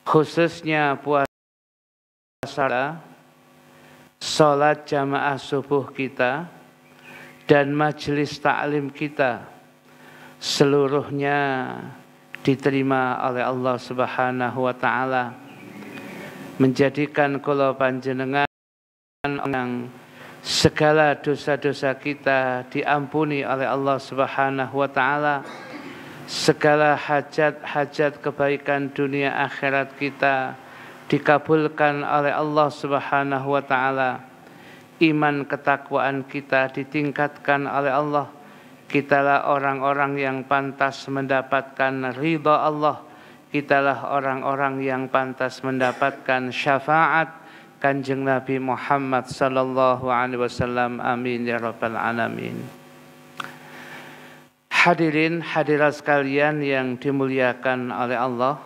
khususnya puasa, sholat jamaah subuh kita, dan majelis ta'lim kita, seluruhnya diterima oleh Allah Subhanahu wa Ta'ala, menjadikan kula panjenengan yang segala dosa-dosa kita diampuni oleh Allah Subhanahu wa Ta'ala, segala hajat-hajat kebaikan dunia akhirat kita dikabulkan oleh Allah Subhanahu wa Ta'ala, iman ketakwaan kita ditingkatkan oleh Allah, kitalah orang-orang yang pantas mendapatkan ridha Allah, kitalah orang-orang yang pantas mendapatkan syafaat Kanjeng Nabi Muhammad sallallahu alaihi wasallam. Amin ya rabbal alamin. Hadirin hadirat sekalian yang dimuliakan oleh Allah,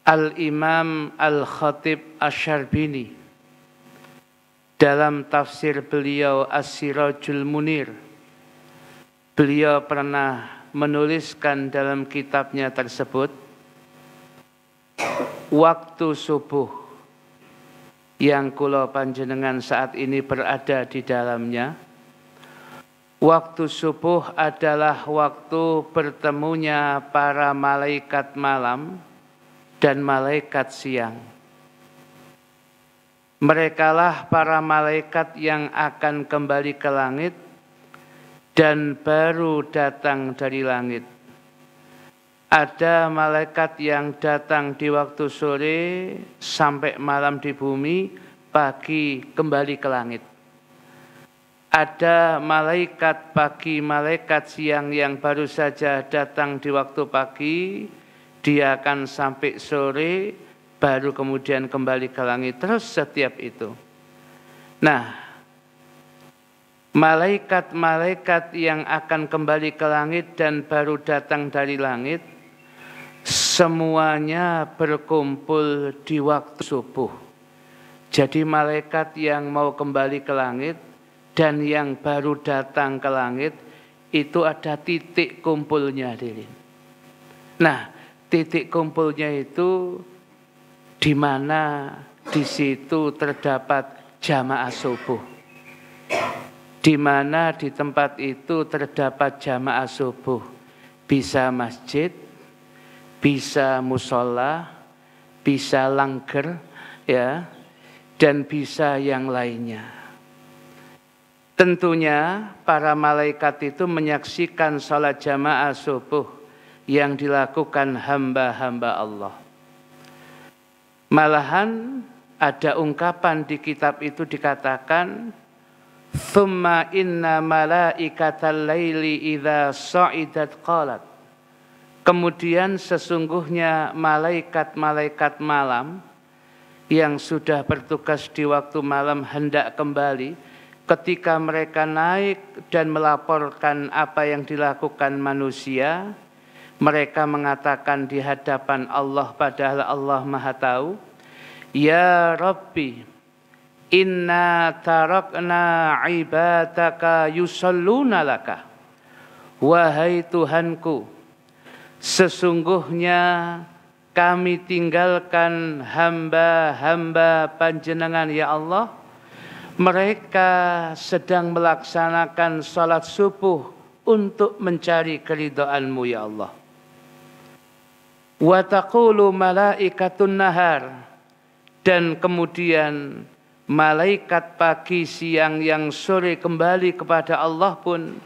Al-Imam Al-Khatib Asy-Syarbini dalam tafsir beliau As-Sirajul Munir, beliau pernah menuliskan dalam kitabnya tersebut, waktu subuh yang kula panjenengan saat ini berada di dalamnya, waktu subuh adalah waktu bertemunya para malaikat malam dan malaikat siang. Merekalah para malaikat yang akan kembali ke langit dan baru datang dari langit. Ada malaikat yang datang di waktu sore sampai malam di bumi, pagi kembali ke langit. Ada malaikat pagi, malaikat siang yang baru saja datang di waktu pagi, dia akan sampai sore, baru kemudian kembali ke langit, terus setiap itu. Nah, malaikat-malaikat yang akan kembali ke langit dan baru datang dari langit, semuanya berkumpul di waktu subuh. Jadi malaikat yang mau kembali ke langit dan yang baru datang ke langit, itu ada titik kumpulnya. Nah, titik kumpulnya itu di mana di situ terdapat jamaah subuh. Di mana di tempat itu terdapat jamaah subuh. Bisa masjid, bisa musola, bisa langger, ya, dan bisa yang lainnya. Tentunya para malaikat itu menyaksikan salat jamaah subuh yang dilakukan hamba-hamba Allah. Malahan ada ungkapan di kitab itu dikatakan, "Tsumma inna malaikatal laili idza sa'idat qalat." Kemudian sesungguhnya malaikat-malaikat malam yang sudah bertugas di waktu malam hendak kembali, ketika mereka naik dan melaporkan apa yang dilakukan manusia, mereka mengatakan di hadapan Allah, padahal Allah Maha Tahu, "Ya Rabbi, inna tarakna ibadaka yusalluna laka." Wahai Tuhanku, sesungguhnya kami tinggalkan hamba-hamba Panjenengan ya Allah, mereka sedang melaksanakan salat subuh untuk mencari keridhaan-Mu ya Allah. Wa taqulu malaikatun nahar, dan kemudian malaikat pagi, siang, yang sore kembali kepada Allah pun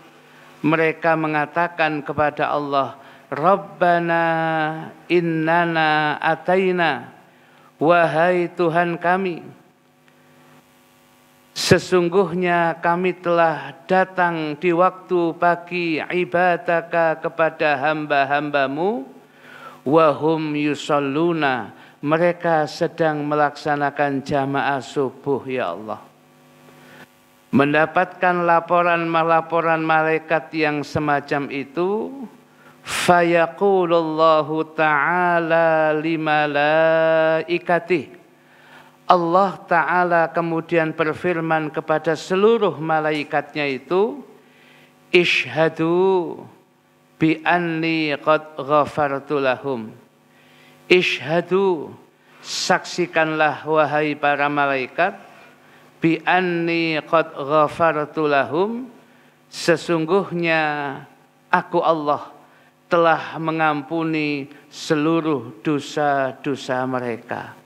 mereka mengatakan kepada Allah, Rabbana innana ataina, wahai Tuhan kami, sesungguhnya kami telah datang di waktu pagi ibadaka kepada hamba-hambamu, wahum yusalluna, mereka sedang melaksanakan jamaah subuh ya Allah. Mendapatkan laporan malaikat yang semacam itu, fayaqulullahu ta'ala limalaikatih, Allah Ta'ala kemudian berfirman kepada seluruh malaikatnya itu, Ishhadu bi anni qad ghafartu lahum, Ishhadu, saksikanlah wahai para malaikat, bi anni qad ghafartu lahum, sesungguhnya aku Allah telah mengampuni seluruh dosa-dosa mereka.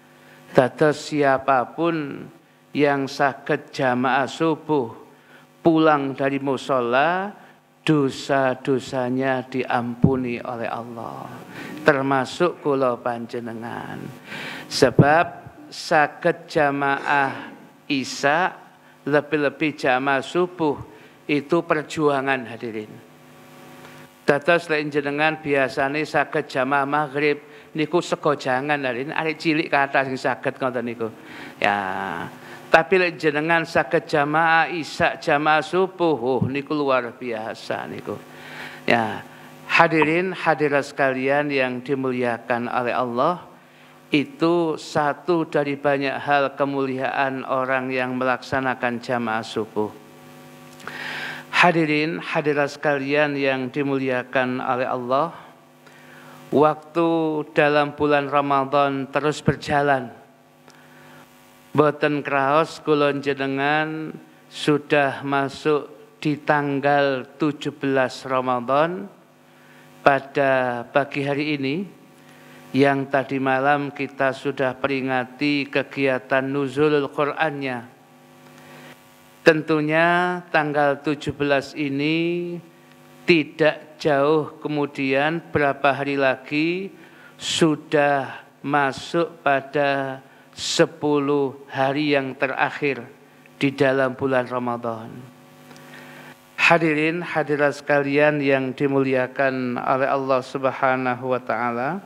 Dados siapapun yang saged jamaah subuh pulang dari mushola, dosa-dosanya diampuni oleh Allah, termasuk kula panjenengan. Sebab saged jamaah isya, lebih-lebih jamaah subuh itu perjuangan hadirin. Dados lek jenengan biasane saged jamaah maghrib niku segojangan hadirin, arek cilik kathah sing saged ngoten niku. Ya, tapi lek jenengan saged jamaah isya, jamaah subuh, niku luar biasa niku. Ya, hadirin hadirat sekalian yang dimuliakan oleh Allah, itu satu dari banyak hal kemuliaan orang yang melaksanakan jamaah subuh. Hadirin hadirat sekalian yang dimuliakan oleh Allah, waktu dalam bulan Ramadan terus berjalan. Boten kraos kula jenengan sudah masuk di tanggal 17 Ramadan pada pagi hari ini, yang tadi malam kita sudah peringati kegiatan nuzulul Qur'annya. Tentunya tanggal 17 ini tidak jauh kemudian, berapa hari lagi sudah masuk pada 10 hari yang terakhir di dalam bulan Ramadan. Hadirin hadirat sekalian yang dimuliakan oleh Allah Subhanahu wa taala,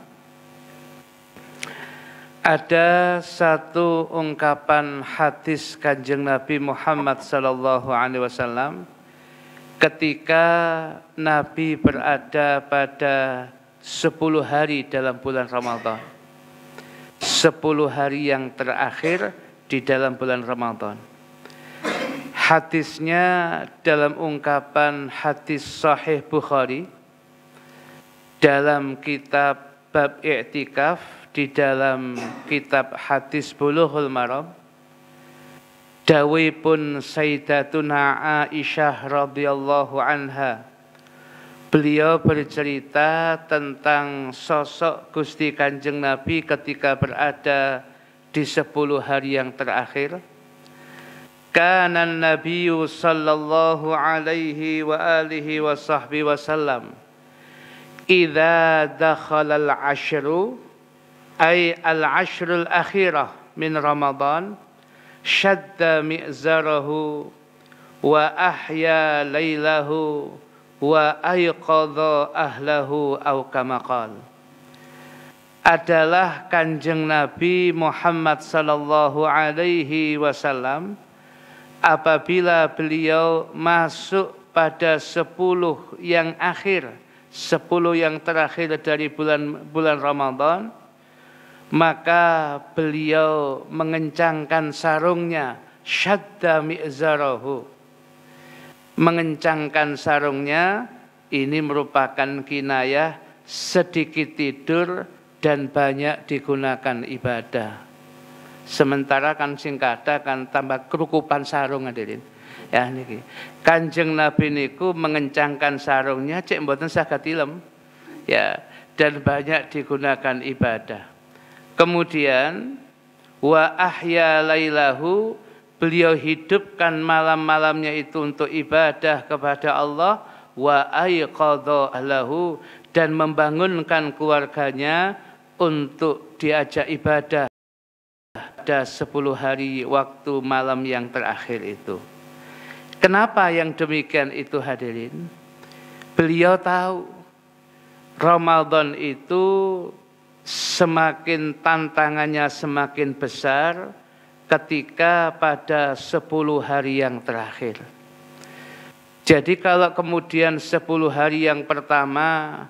ada satu ungkapan hadis Kanjeng Nabi Muhammad sallallahu alaihi wasallam ketika Nabi berada pada 10 hari dalam bulan Ramadan. 10 hari yang terakhir di dalam bulan Ramadan. Hadisnya dalam ungkapan hadis Sahih Bukhari dalam kitab bab i'tikaf, di dalam kitab hadis Bulughul Maram, dawuhipun Sayyidatuna Aisyah radhiyallahu anha, beliau bercerita tentang sosok Gusti Kanjeng Nabi ketika berada di 10 hari yang terakhir. Kana Nabiyyu sallallahu alaihi wa alihi wa sahbihi wasallam idza dakhala al-ashru ay al-ashrul akhirah min Ramadan shadda mi'zarahu wa ahya laylahu wa ayqadha ahlahu aw kama qala. Adalah Kanjeng Nabi Muhammad sallallahu alaihi wasallam apabila beliau masuk pada 10 yang akhir, 10 yang terakhir dari bulan Ramadan, maka beliau mengencangkan sarungnya, syadda mi'zarahu. Mengencangkan sarungnya ini merupakan kinayah sedikit tidur dan banyak digunakan ibadah. Sementara kan singkata kan tambah kerukupan sarung hadirin. Ya niki. Kanjeng Nabi niku mengencangkan sarungnya cek mboten saged tilem. Ya, dan banyak digunakan ibadah. Kemudian wa ahya lailahu, beliau hidupkan malam-malamnya itu untuk ibadah kepada Allah, wa ayqadha ahlahu, dan membangunkan keluarganya untuk diajak ibadah pada 10 hari waktu malam yang terakhir itu. Kenapa yang demikian itu hadirin? Beliau tahu Ramadan itu semakin tantangannya semakin besar ketika pada 10 hari yang terakhir. Jadi kalau kemudian 10 hari yang pertama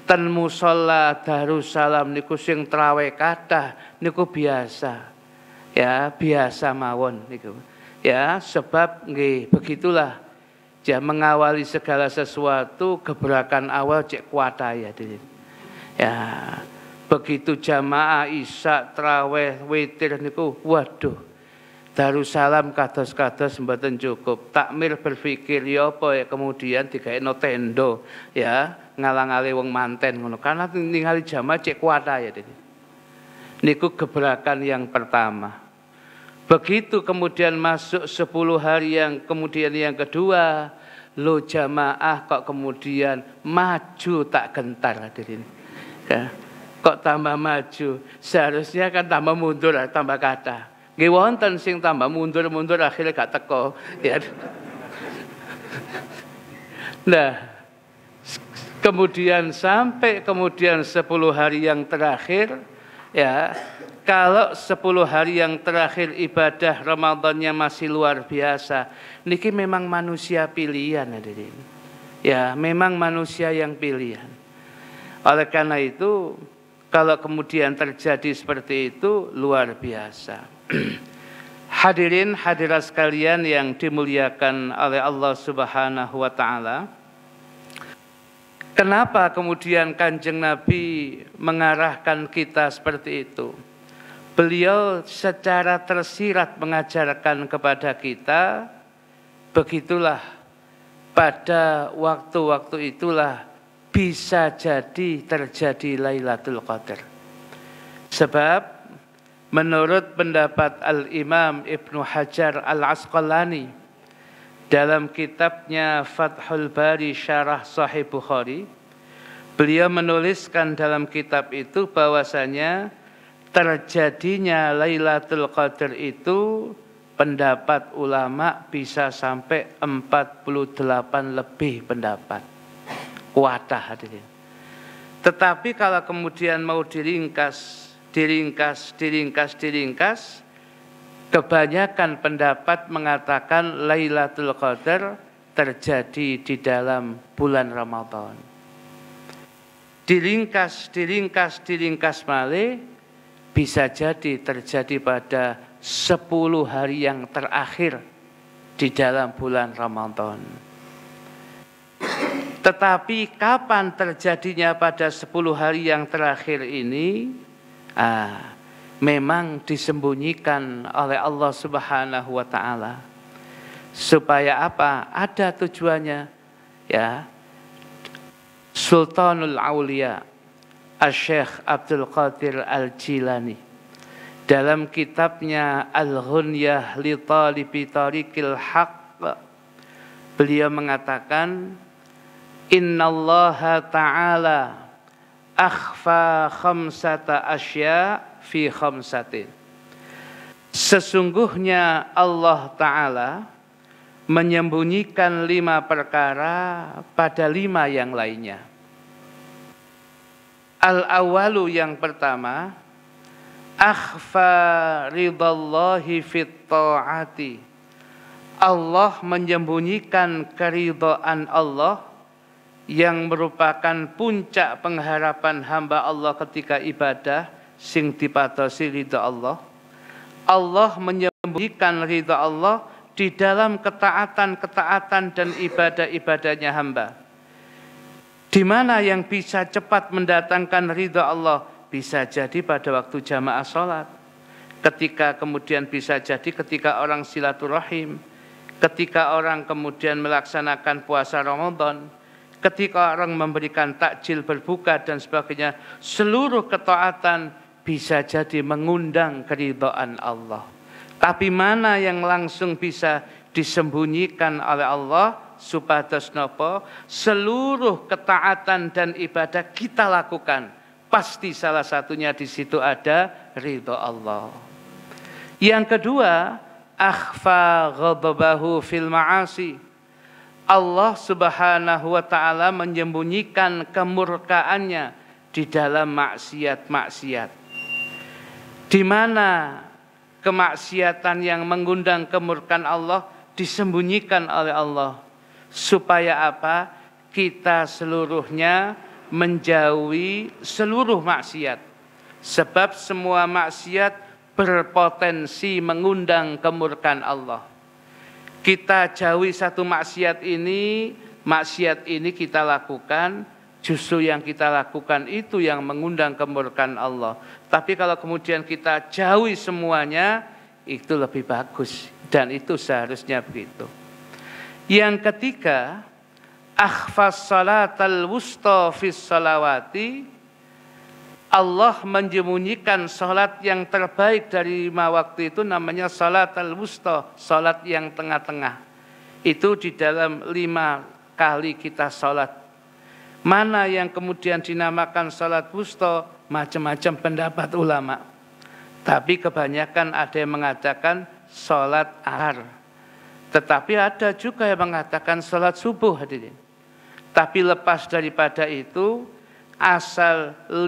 ten mushola Darussalam niku sing trawe kathah niku biasa. Ya, biasa mawon niku. Ya, sebab nggih begitulah. Ya, mengawali segala sesuatu gebrakan awal cek kuataya. Ya. Begitu jamaah isya, traweh, witir niku, waduh, Darussalam kados-kados mboten cukup. Takmir berpikir ya apa ya kemudian digaekno tenda ya, ngalang-ali wong manten ngono. Karena ningali jamaah cek kuat ya. Niku gebrakan yang pertama. Begitu kemudian masuk 10 hari yang kemudian yang kedua, lo jamaah kok kemudian maju tak gentar hadirin. Ya. Kok tambah maju? Seharusnya kan tambah mundur, tambah kata. Nggih wonten sing tambah mundur-mundur akhirnya gak teko. Ya. Nah, kemudian sampai kemudian 10 hari yang terakhir ya, kalau 10 hari yang terakhir ibadah Ramadannya masih luar biasa, niki memang manusia pilihan hadirin. Ya, memang manusia yang pilihan. Oleh karena itu, kalau kemudian terjadi seperti itu luar biasa. Hadirin hadirat sekalian yang dimuliakan oleh Allah Subhanahu wa taala. Kenapa kemudian Kanjeng Nabi mengarahkan kita seperti itu? Beliau secara tersirat mengajarkan kepada kita, begitulah pada waktu-waktu itulah bisa jadi terjadi Lailatul Qadar. Sebab menurut pendapat Al-Imam Ibnu Hajar Al-Asqalani dalam kitabnya Fathul Bari Syarah Sahih Bukhari, beliau menuliskan dalam kitab itu bahwasanya terjadinya Lailatul Qadar itu pendapat ulama bisa sampai 48 lebih pendapat. Kuatah hadirin. Tetapi kalau kemudian mau diringkas, kebanyakan pendapat mengatakan Lailatul Qadar terjadi di dalam bulan Ramadan. Diringkas malih bisa jadi terjadi pada 10 hari yang terakhir di dalam bulan Ramadan. Tetapi kapan terjadinya pada 10 hari yang terakhir ini? Memang disembunyikan oleh Allah Subhanahu wa taala. Supaya apa? Ada tujuannya. Ya. Sultanul Aulia Asy-Syaikh Abdul Qadir Al-Jilani dalam kitabnya Al-Ghunyah li Talibi Tariqil Haqq, beliau mengatakan innallaha ta'ala akhfa khamsata asya fi khamsatin. Sesungguhnya Allah Ta'ala menyembunyikan 5 perkara pada 5 yang lainnya. Al-awalu yang pertama, akhfa ridallahi fit ta'ati. Allah menyembunyikan keridhaan Allah yang merupakan puncak pengharapan hamba Allah ketika ibadah sing dipatosi ridha Allah. Allah menyembunyikan ridha Allah di dalam ketaatan-ketaatan dan ibadah-ibadahnya hamba. Di mana yang bisa cepat mendatangkan ridha Allah? Bisa jadi pada waktu jamaah sholat. Ketika kemudian bisa jadi ketika orang silaturahim. Ketika orang kemudian melaksanakan puasa Ramadan. Ketika orang memberikan takjil berbuka dan sebagainya, seluruh ketaatan bisa jadi mengundang keridhaan Allah. Tapi mana yang langsung bisa disembunyikan oleh Allah supados napa? Seluruh ketaatan dan ibadah kita lakukan, pasti salah satunya di situ ada ridha Allah. Yang kedua, akhfa ghadabahu fil ma'asi. Allah Subhanahu wa taala menyembunyikan kemurkaannya di dalam maksiat-maksiat. Di mana kemaksiatan yang mengundang kemurkaan Allah disembunyikan oleh Allah. Supaya apa? Kita seluruhnya menjauhi seluruh maksiat. Sebab semua maksiat berpotensi mengundang kemurkaan Allah. Kita jauhi satu maksiat ini kita lakukan, justru yang kita lakukan itu yang mengundang kemurkaan Allah. Tapi kalau kemudian kita jauhi semuanya, itu lebih bagus. Dan itu seharusnya begitu. Yang ketiga, akhfas salatal wusta fis salawati, Allah menyembunyikan salat yang terbaik dari 5 waktu itu namanya salatal wusta, salat yang tengah-tengah. Itu di dalam 5 kali kita salat. Mana yang kemudian dinamakan salat wusta? Macam-macam pendapat ulama. Tapi kebanyakan ada yang mengatakan salat asar. Tetapi ada juga yang mengatakan salat subuh, hadirin. Tapi lepas daripada itu, asal 5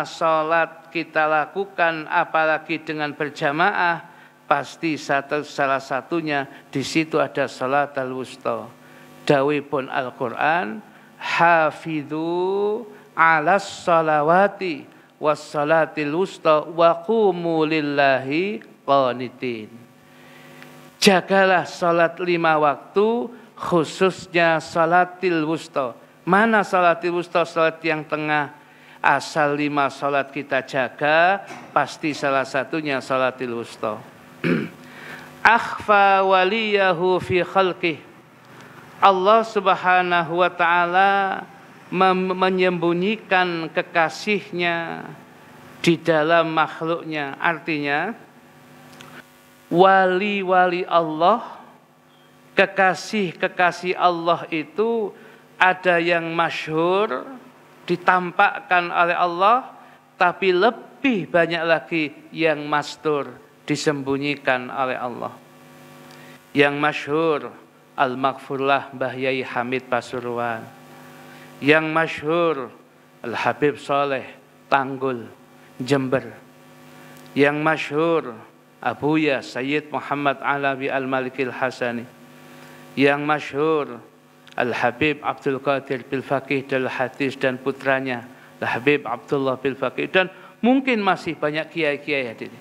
salat kita lakukan, apalagi dengan berjamaah, pasti salah satunya di situ ada salat al-wusta. Dawuhipun Al-Quran, hafidhu alas salawati was salatil wusta wa qumu lillahi qanitin. Jagalah salat 5 waktu, khususnya salatil wusta. Mana salatil wusta? Salat yang tengah. Asal 5 salat kita jaga, pasti salah satunya salatil wusta. Akhfa waliyahu fi khalqih. Allah Subhanahu wa ta'ala menyembunyikan kekasihnya di dalam makhluknya. Artinya, wali-wali Allah, kekasih-kekasih Allah itu ada yang masyhur, ditampakkan oleh Allah, tapi lebih banyak lagi yang mastur, disembunyikan oleh Allah. Yang masyhur, Al-Maghfurlah Mbah Yai Hamid Pasuruan. Yang masyhur, Al-Habib Soleh Tanggul, Jember. Yang masyhur, Abuya Sayyid Muhammad Alawi Al-Malikil Hasani. Yang masyhur, Al-Habib Abdul Qadir Bil Faqih Dal Hadis dan putranya Al-Habib Abdullah Bil Faqih. Dan mungkin masih banyak kiai-kiai hadirin.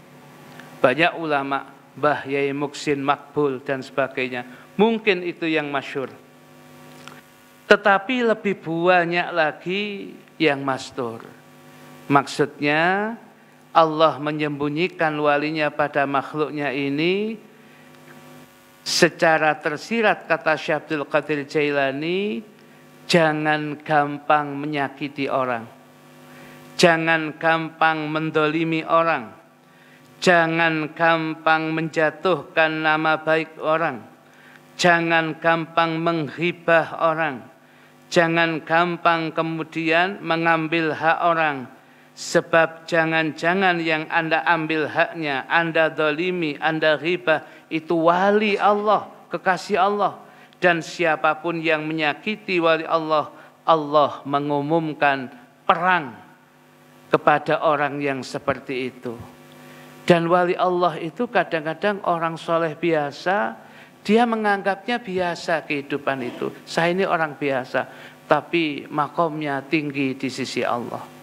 Banyak ulama, Mbah Yai Muksin Makbul dan sebagainya. Mungkin itu yang masyhur. Tetapi lebih banyak lagi yang mastur. Maksudnya Allah menyembunyikan walinya pada makhluknya ini secara tersirat, kata Syekh Abdul Qadir Jailani, jangan gampang menyakiti orang. Jangan gampang mendolimi orang. Jangan gampang menjatuhkan nama baik orang. Jangan gampang menghibah orang. Jangan gampang kemudian mengambil hak orang. Sebab jangan-jangan yang Anda ambil haknya, Anda dolimi, Anda ghibah, itu wali Allah, kekasih Allah. Dan siapapun yang menyakiti wali Allah, Allah mengumumkan perang kepada orang yang seperti itu. Dan wali Allah itu kadang-kadang orang soleh biasa, dia menganggapnya biasa kehidupan itu. Saya ini orang biasa, tapi makomnya tinggi di sisi Allah.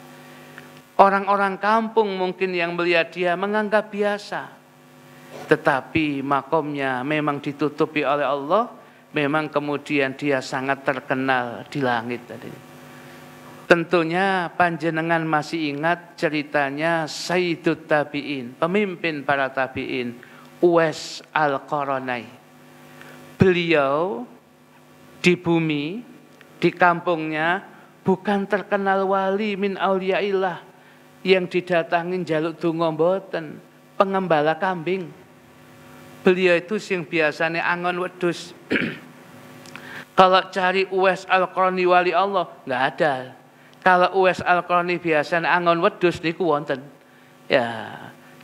Orang-orang kampung mungkin yang melihat dia menganggap biasa. Tetapi makomnya memang ditutupi oleh Allah. Memang kemudian dia sangat terkenal di langit tadi. Tentunya panjenengan masih ingat ceritanya Sayyidut Tabi'in, pemimpin para tabi'in, Uwais Al-Qarani. Beliau di bumi, di kampungnya, bukan terkenal wali min auliyaillah yang didatangin jaluk donga mboten, pengembala kambing. Beliau itu sing biasanya angon wedhus. Kalau cari Uwais Al-Qarani wali Allah, nggak ada. Kalau Uwais Al-Qarani biasanya angon wedhus niku wonten. Ya,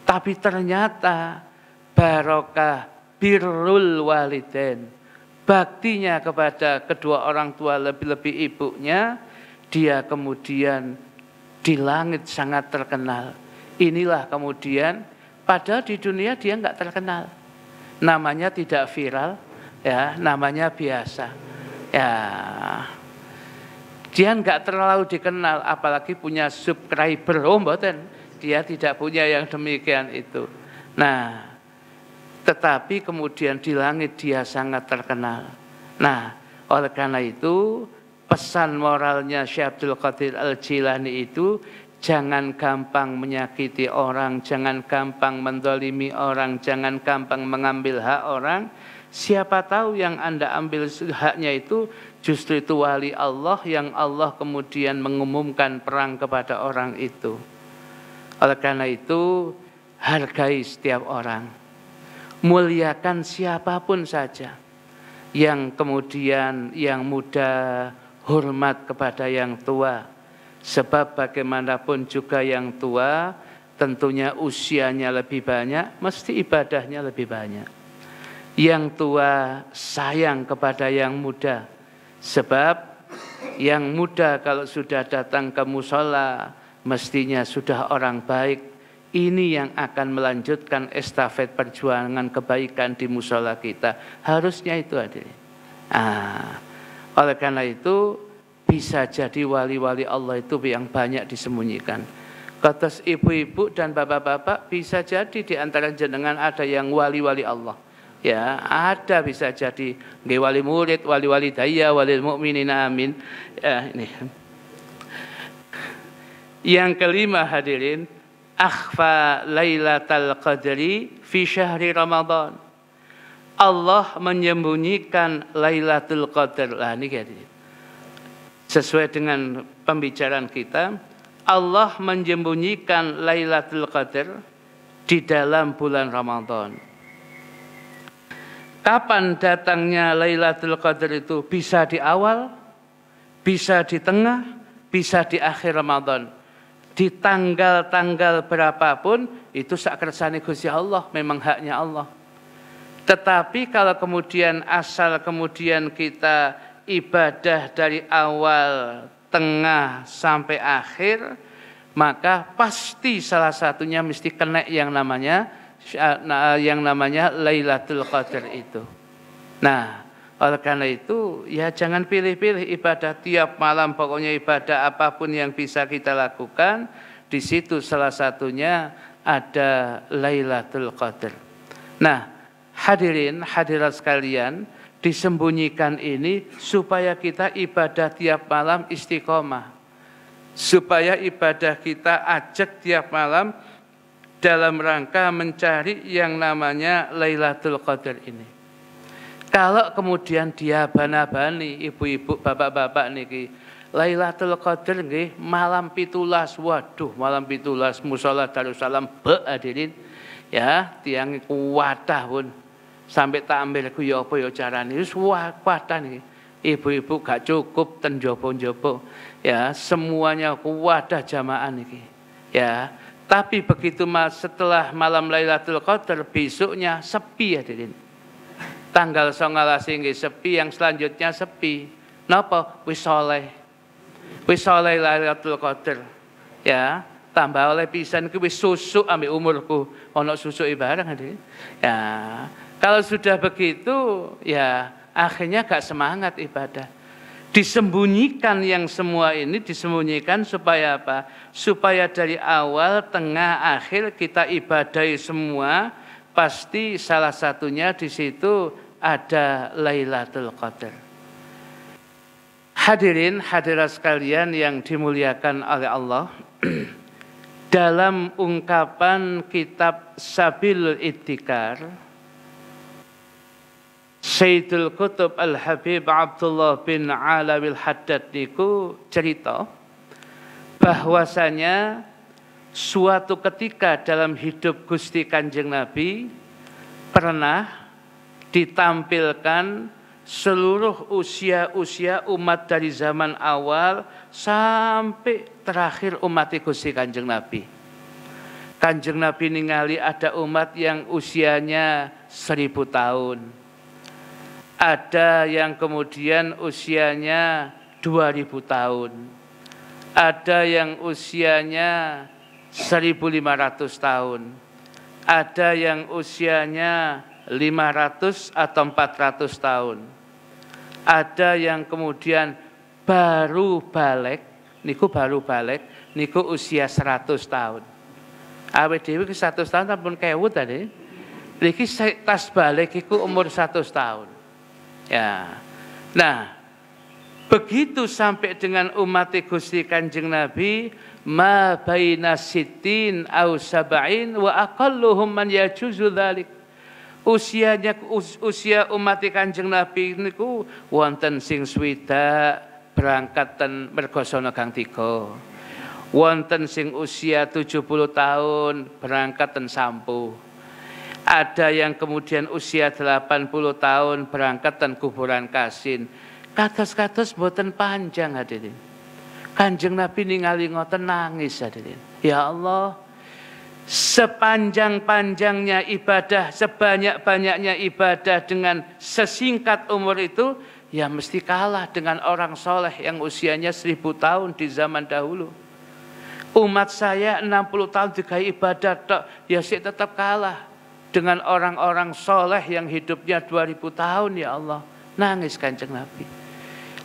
tapi ternyata barokah birrul walidain, baktinya kepada kedua orang tua, lebih-lebih ibunya, dia kemudian di langit sangat terkenal. Inilah kemudian, padahal di dunia dia nggak terkenal. Namanya tidak viral, ya, namanya biasa. Ya, dia nggak terlalu dikenal, apalagi punya subscriber, mboten. Dia tidak punya yang demikian itu. Nah, tetapi kemudian di langit dia sangat terkenal. Nah, oleh karena itu pesan moralnya Syekh Abdul Qadir Al-Jilani itu jangan gampang menyakiti orang, jangan gampang mendolimi orang, jangan gampang mengambil hak orang. Siapa tahu yang Anda ambil haknya itu justru itu wali Allah yang Allah kemudian mengumumkan perang kepada orang itu. Oleh karena itu, hargai setiap orang. Muliakan siapapun saja. Yang kemudian yang muda hormat kepada yang tua. Sebab bagaimanapun juga yang tua tentunya usianya lebih banyak, mesti ibadahnya lebih banyak. Yang tua sayang kepada yang muda. Sebab yang muda kalau sudah datang ke musola mestinya sudah orang baik. Ini yang akan melanjutkan estafet perjuangan kebaikan di musola kita. Harusnya itu hadirin. Oleh karena itu bisa jadi wali-wali Allah itu yang banyak disembunyikan. Kata ibu-ibu dan bapak-bapak bisa jadi di antara jenengan ada yang wali-wali Allah. Ya, ada bisa jadi wali murid, wali daya, wali mukminin, amin. Ini. Yang kelima hadirin, akhfa lailatul qadri fi syahri Ramadan. Allah menyembunyikan Lailatul Qadar. Lah ini hadirin. Sesuai dengan pembicaraan kita, Allah menyembunyikan Lailatul Qadar di dalam bulan Ramadan. Kapan datangnya Lailatul Qadar itu? Bisa di awal, bisa di tengah, bisa di akhir Ramadan. Di tanggal-tanggal berapapun, itu sak kersane Gusti Allah, memang haknya Allah. Tetapi kalau kemudian asal kemudian kita ibadah dari awal, tengah, sampai akhir, maka pasti salah satunya mesti kena yang namanya Lailatul Qadar itu. Nah, oleh karena itu ya jangan pilih-pilih ibadah tiap malam, pokoknya ibadah apapun yang bisa kita lakukan, di situ salah satunya ada Lailatul Qadar. Nah, hadirin hadirat sekalian, disembunyikan ini supaya kita ibadah tiap malam istiqomah. Supaya ibadah kita ajak tiap malam dalam rangka mencari yang namanya Lailatul Qadar ini. Kalau kemudian dia bana-bani, ibu-ibu, bapak-bapak niki, Lailatul Qadar nggih malam 17, waduh malam 17 musala Darussalam hadirin. Ya, tiang kuwatah pun sampai tak ambil ku ya apa ya carane wis kuwatah niki. Ibu-ibu gak cukup ten jopo-jopo. Ya, semuanya kuwatah jamaah niki. Ya. Tapi begitu setelah malam Lailatul Qadar besoknya sepi hadirin. Tanggal 19 nggih sepi, yang selanjutnya sepi. Napa? Wis saleh. Wis saleh Lailatul Qadar. Ya, tambah oleh pisan ki wis susuk ambek umurku. Ana susuk barang hadirin. Ya, kalau sudah begitu ya akhirnya gak semangat ibadah. Disembunyikan yang semua ini disembunyikan supaya apa? Supaya dari awal, tengah, akhir kita ibadahi semua, pasti salah satunya di situ ada Lailatul Qadar. Hadirin hadirat sekalian yang dimuliakan oleh Allah, dalam ungkapan kitab Sabilul Idtikar, Sayyidul Qutb Al-Habib Abdullah bin Alawil Haddad niku cerita bahwasanya suatu ketika dalam hidup Gusti Kanjeng Nabi pernah ditampilkan seluruh usia-usia umat dari zaman awal sampai terakhir umat Gusti Kanjeng Nabi. Kanjeng Nabi ningali ada umat yang usianya 1000 tahun. Ada yang kemudian usianya 2000 tahun. Ada yang usianya 1500 tahun. Ada yang usianya 500 atau 400 tahun. Ada yang kemudian baru balik, niku usia 100 tahun. Awet dhewe 100 tahun sampun kewu tadi. Niki tas balik iku umur 100 tahun. Ya. Nah, Begitu sampai dengan umat Gusti Kanjeng Nabi, ma baina sittin au sab'in wa aqalluhum man yajuzu dzalik. Usia umat Kanjeng Nabi niku wonten sing swidak berangkat ten mergosono Gang 3. Wonten sing usia 70 tahun berangkat ten Sampu. Ada yang kemudian usia 80 tahun berangkat ten kuburan Kasin. Kados-kados boten panjang hadirin. Kanjeng Nabi ningali ngoten nangis hadirin. Ya Allah, sepanjang-panjangnya ibadah, sebanyak-banyaknya ibadah dengan sesingkat umur itu, ya mesti kalah dengan orang soleh yang usianya 1000 tahun di zaman dahulu. Umat saya 60 tahun digawe ibadah tok, ya sih tetap kalah dengan orang-orang soleh yang hidupnya 2000 tahun. Ya Allah, nangis Kanjeng Nabi.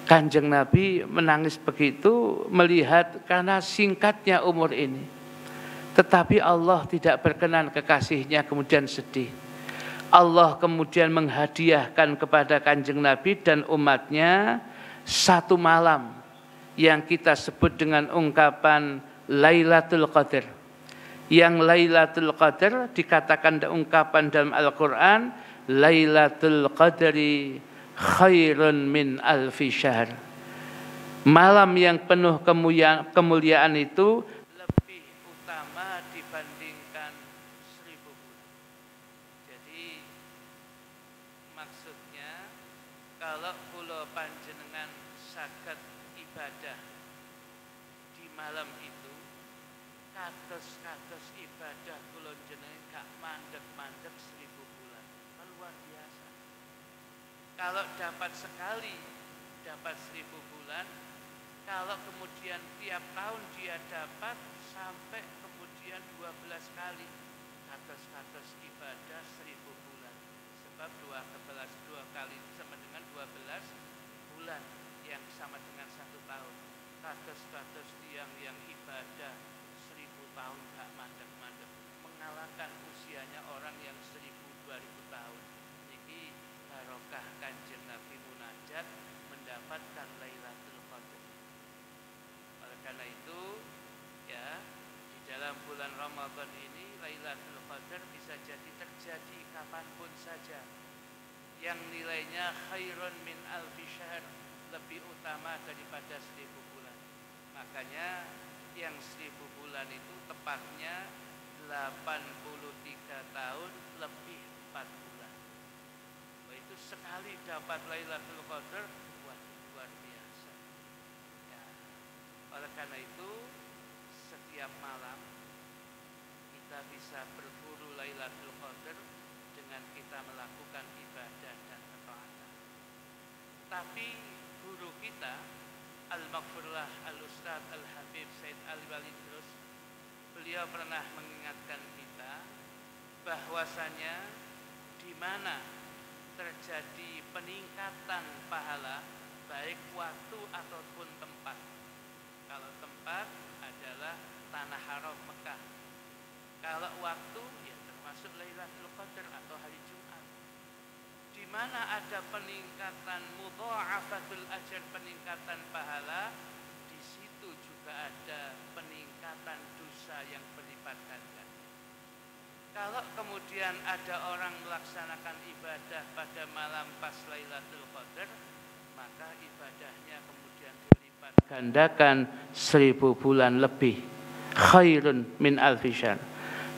Kanjeng Nabi menangis begitu melihat karena singkatnya umur ini. Tetapi Allah tidak berkenan kekasihnya kemudian sedih. Allah kemudian menghadiahkan kepada Kanjeng Nabi dan umatnya satu malam yang kita sebut dengan ungkapan Lailatul Qadar. Yang Lailatul Qadar dikatakan ungkapan dalam Al-Quran, Lailatul Qadri khairun min alfi syahr. Malam yang penuh kemuliaan itu lebih utama dibandingkan 1000 bulan. Jadi maksudnya kalau kula panjenengan saged ibadah di malam itu, kados-kados ibadah kula jenengan gak mandek-mandek 1000 bulan. Luar biasa. Kalau dapat sekali, dapat 1000 bulan. Kalau kemudian tiap tahun dia dapat sampai kemudian 12 kali. Kados-kados ibadah 1000 bulan. Sebab 2 kali sama dengan 12 bulan yang sama dengan 1 tahun. Kados-kados yang ibadah 1000 tahun gak mandek-mandek, mengalahkan usianya orang yang 1000-2000 tahun. Jadi barokah Kanjeng Nabi munajat mendapatkan Lailatul Qadar. Oleh karena itu, ya, di dalam bulan Ramadan ini Lailatul Qadar bisa jadi terjadi kapanpun saja. Yang nilainya khairun min alfi syahr, lebih utama daripada 1000 bulan. Makanya yang 1000 bulan itu tepatnya 83 tahun lebih 4 bulan. Itu sekali dapat Lailatul Qadar, wah, luar biasa. Ya. Oleh karena itu setiap malam kita bisa berburu Lailatul Qadar dengan kita melakukan ibadah dan ketaatan. Tapi guru kita Al-Maghfurlah Al-Ustaz Al-Habib Said Al-Walid Drus, beliau pernah mengingatkan kita bahwasanya di mana terjadi peningkatan pahala baik waktu ataupun tempat. Kalau tempat adalah tanah haram Mekah. Kalau waktu ya termasuk Lailatul Qadar atau hari Jumat. Di mana ada peningkatan mudha'afatul ajr, peningkatan pahala, di situ juga ada peningkatan dosa yang berlipat ganda. Kalau kemudian ada orang melaksanakan ibadah pada malam pas Lailatul Qadar, maka ibadahnya kemudian dilipat gandakan 1000 bulan lebih. Khairun min alfi syahr.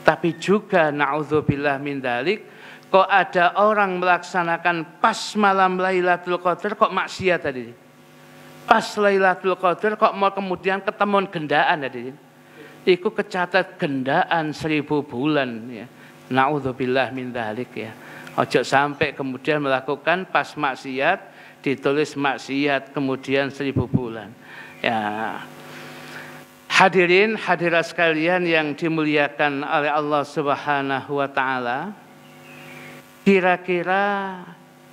Tapi juga na'udzubillah min dzalik, kok ada orang melaksanakan pas malam Lailatul Qadar kok maksiat tadi. Pas Lailatul Qadar kok mau kemudian ketemuan gendaan tadi. Iku kecatat gendaan 1000 bulan ya. Na'udzubillah min dzalik ya. Ojo sampai kemudian melakukan pas maksiat ditulis maksiat kemudian 1000 bulan. Ya. Hadirin hadirat sekalian yang dimuliakan oleh Allah Subhanahu wa taala. Kira-kira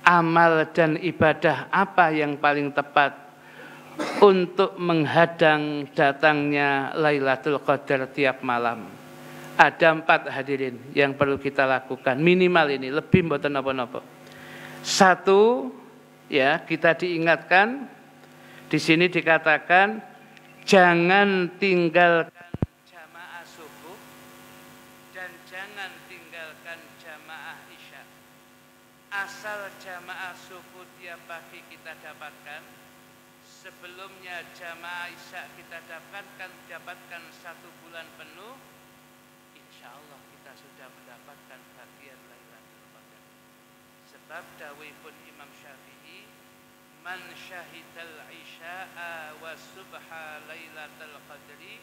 amal dan ibadah apa yang paling tepat untuk menghadang datangnya Lailatul Qadar tiap malam? Ada 4 hadirin yang perlu kita lakukan. Minimal ini, lebih mboten napa-napa. 1, ya, kita diingatkan Di sini dikatakan jangan tinggalkan jamaah subuh dan jangan tinggalkan jamaah isya. Asal jamaah subuh tiap pagi kita dapatkan, sebelumnya jamaah isya kita dapatkan 1 bulan penuh, insya Allah kita sudah mendapatkan bagian Lailatul Qadar. Sebab dawuhipun Imam Syafi'i, man syahidal isya'a wa subha Lailatul Qadri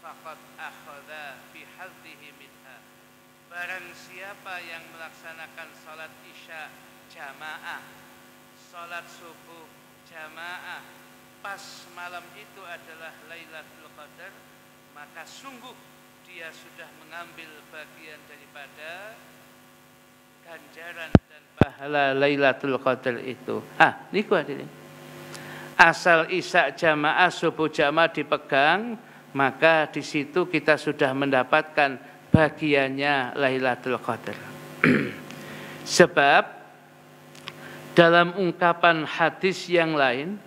faqad akhadha bihadhihi minha. Barang siapa yang melaksanakan salat isya jamaah, salat subuh jamaah, pas malam itu adalah Lailatul Qadar, maka sungguh dia sudah mengambil bagian daripada ganjaran dan pahala Lailatul Qadar itu. Niku hadirin. Asal isya jamaah, subuh jamaah dipegang, maka di situ kita sudah mendapatkan bagiannya Lailatul Qadar. Sebab dalam ungkapan hadis yang lain,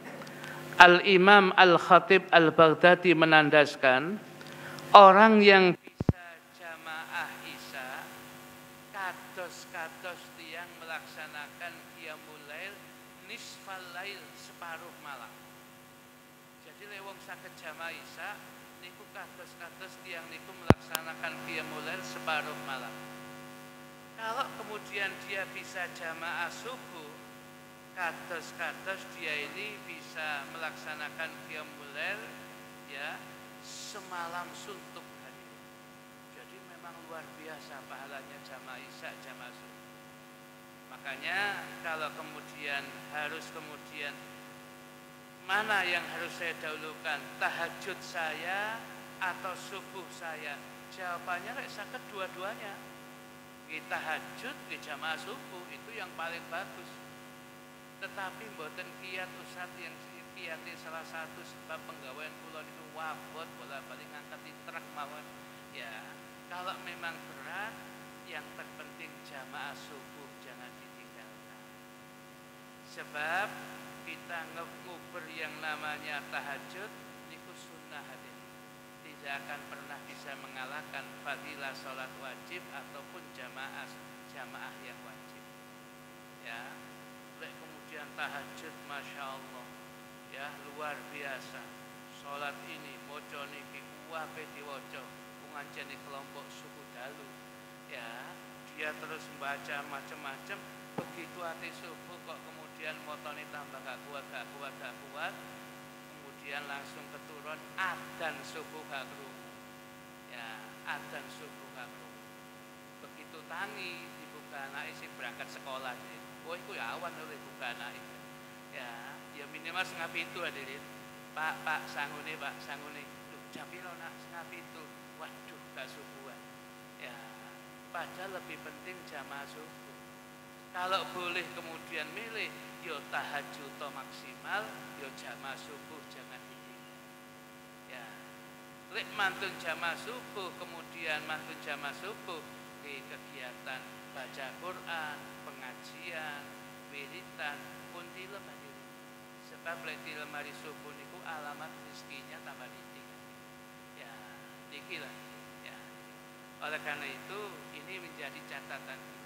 Al-Imam Al-Khatib Al-Baghdadi menandaskan orang yang bisa jamaah isya kados tiang melaksanakan qiyamul lail nisfal lail, separuh malam. Jadi lewong saged jamaah isya niku kados tiang niku melaksanakan qiyamul lail separuh malam. Kalau kemudian dia bisa jamaah subuh, kados dia ini bisa melaksanakan qiyamul lail ya semalam suntuk hari. Jadi memang luar biasa pahalanya jamaah isya, jamaah subuh. Makanya kalau kemudian mana yang harus saya dahulukan, tahajud saya atau subuh saya? Jawabannya saged dua-duanya. Kita tahajud, di jamaah subuh itu yang paling bagus. Tetapi mboten kiyat Ustaz, yang kiyate salah satu sebab penggawaian kula niku wabot bola-balik ngangkat truk mawon. Ya, kalau memang berat, yang terpenting jamaah subuh jangan ditinggalkan. Sebab kita nguber yang namanya tahajud niku sunnah hadirin. Tidak akan pernah bisa mengalahkan fadilah salat wajib ataupun jamaah yang wajib. Ya, kemudian tahajud, masya Allah, ya luar biasa. Salat ini moco niki kuwabe diwaca, pengajian kelompok suku dalu. Ya, dia terus membaca macam-macam. Begitu hati subuh kok kemudian motone tambah gak kuat, kemudian langsung keturun adzan subuh gak krungu. Ya, adzan subuh gak krungu. Begitu tangi dibuka anake sing berangkat sekolah. Oh iku ya awan oleh buka anake. Ya minimal 6:30 hadirin. Pak sangune. Duh, jam piro nak 6:30? Waduh, gak subuhan. Ya, padahal lebih penting jamaah subuh. Kalau boleh kemudian milih, yo tahajud maksimal, yo jamaah subuh jangan ditinggal. Ya, lek mantun jamaah subuh, kemudian mantun jamaah subuh di kegiatan baca Quran, pengajian, wiritan, pun tilem hadirin. Sebab lek tilem hari subuh niku alamat rezekinya tambah diting. Ya, dikilah. Ya. Oleh karena itu ini menjadi catatan kita.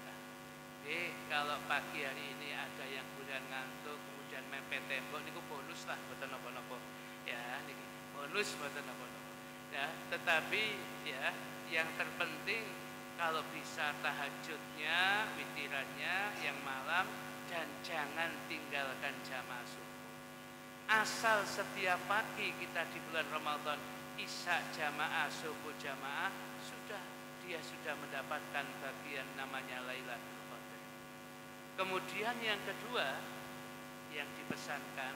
Kalau pagi hari ini ada yang bulan ngantuk kemudian mepet tembok niku bonus lah, mboten napa-napa. Ya, niki bonus mboten napa-napa. Ya, tetapi ya yang terpenting kalau bisa tahajudnya, witirannya yang malam, dan jangan tinggalkan jamaah subuh. Asal setiap pagi kita di bulan Ramadan isya jamaah, subuh jamaah, dia sudah mendapatkan bagian namanya Lailatul Qadar. Kemudian yang kedua yang dipesankan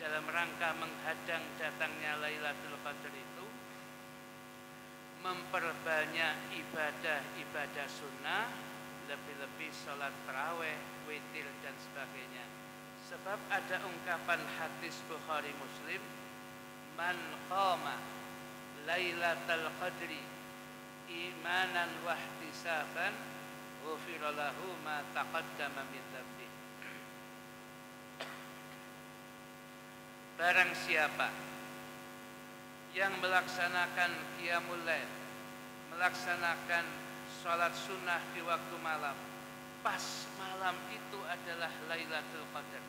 dalam rangka menghadang datangnya Lailatul Qadar itu memperbanyak ibadah sunnah, lebih-lebih sholat tarawih, witir dan sebagainya. Sebab ada ungkapan hadis Bukhari Muslim, man qama Lailatul Qadri imanan wa ihtisaban ghufira lahu ma taqaddama min dhanbi. barang siapa yang melaksanakan qiyamul lail, melaksanakan sholat sunnah di waktu malam, pas malam itu adalah Lailatul Qadar,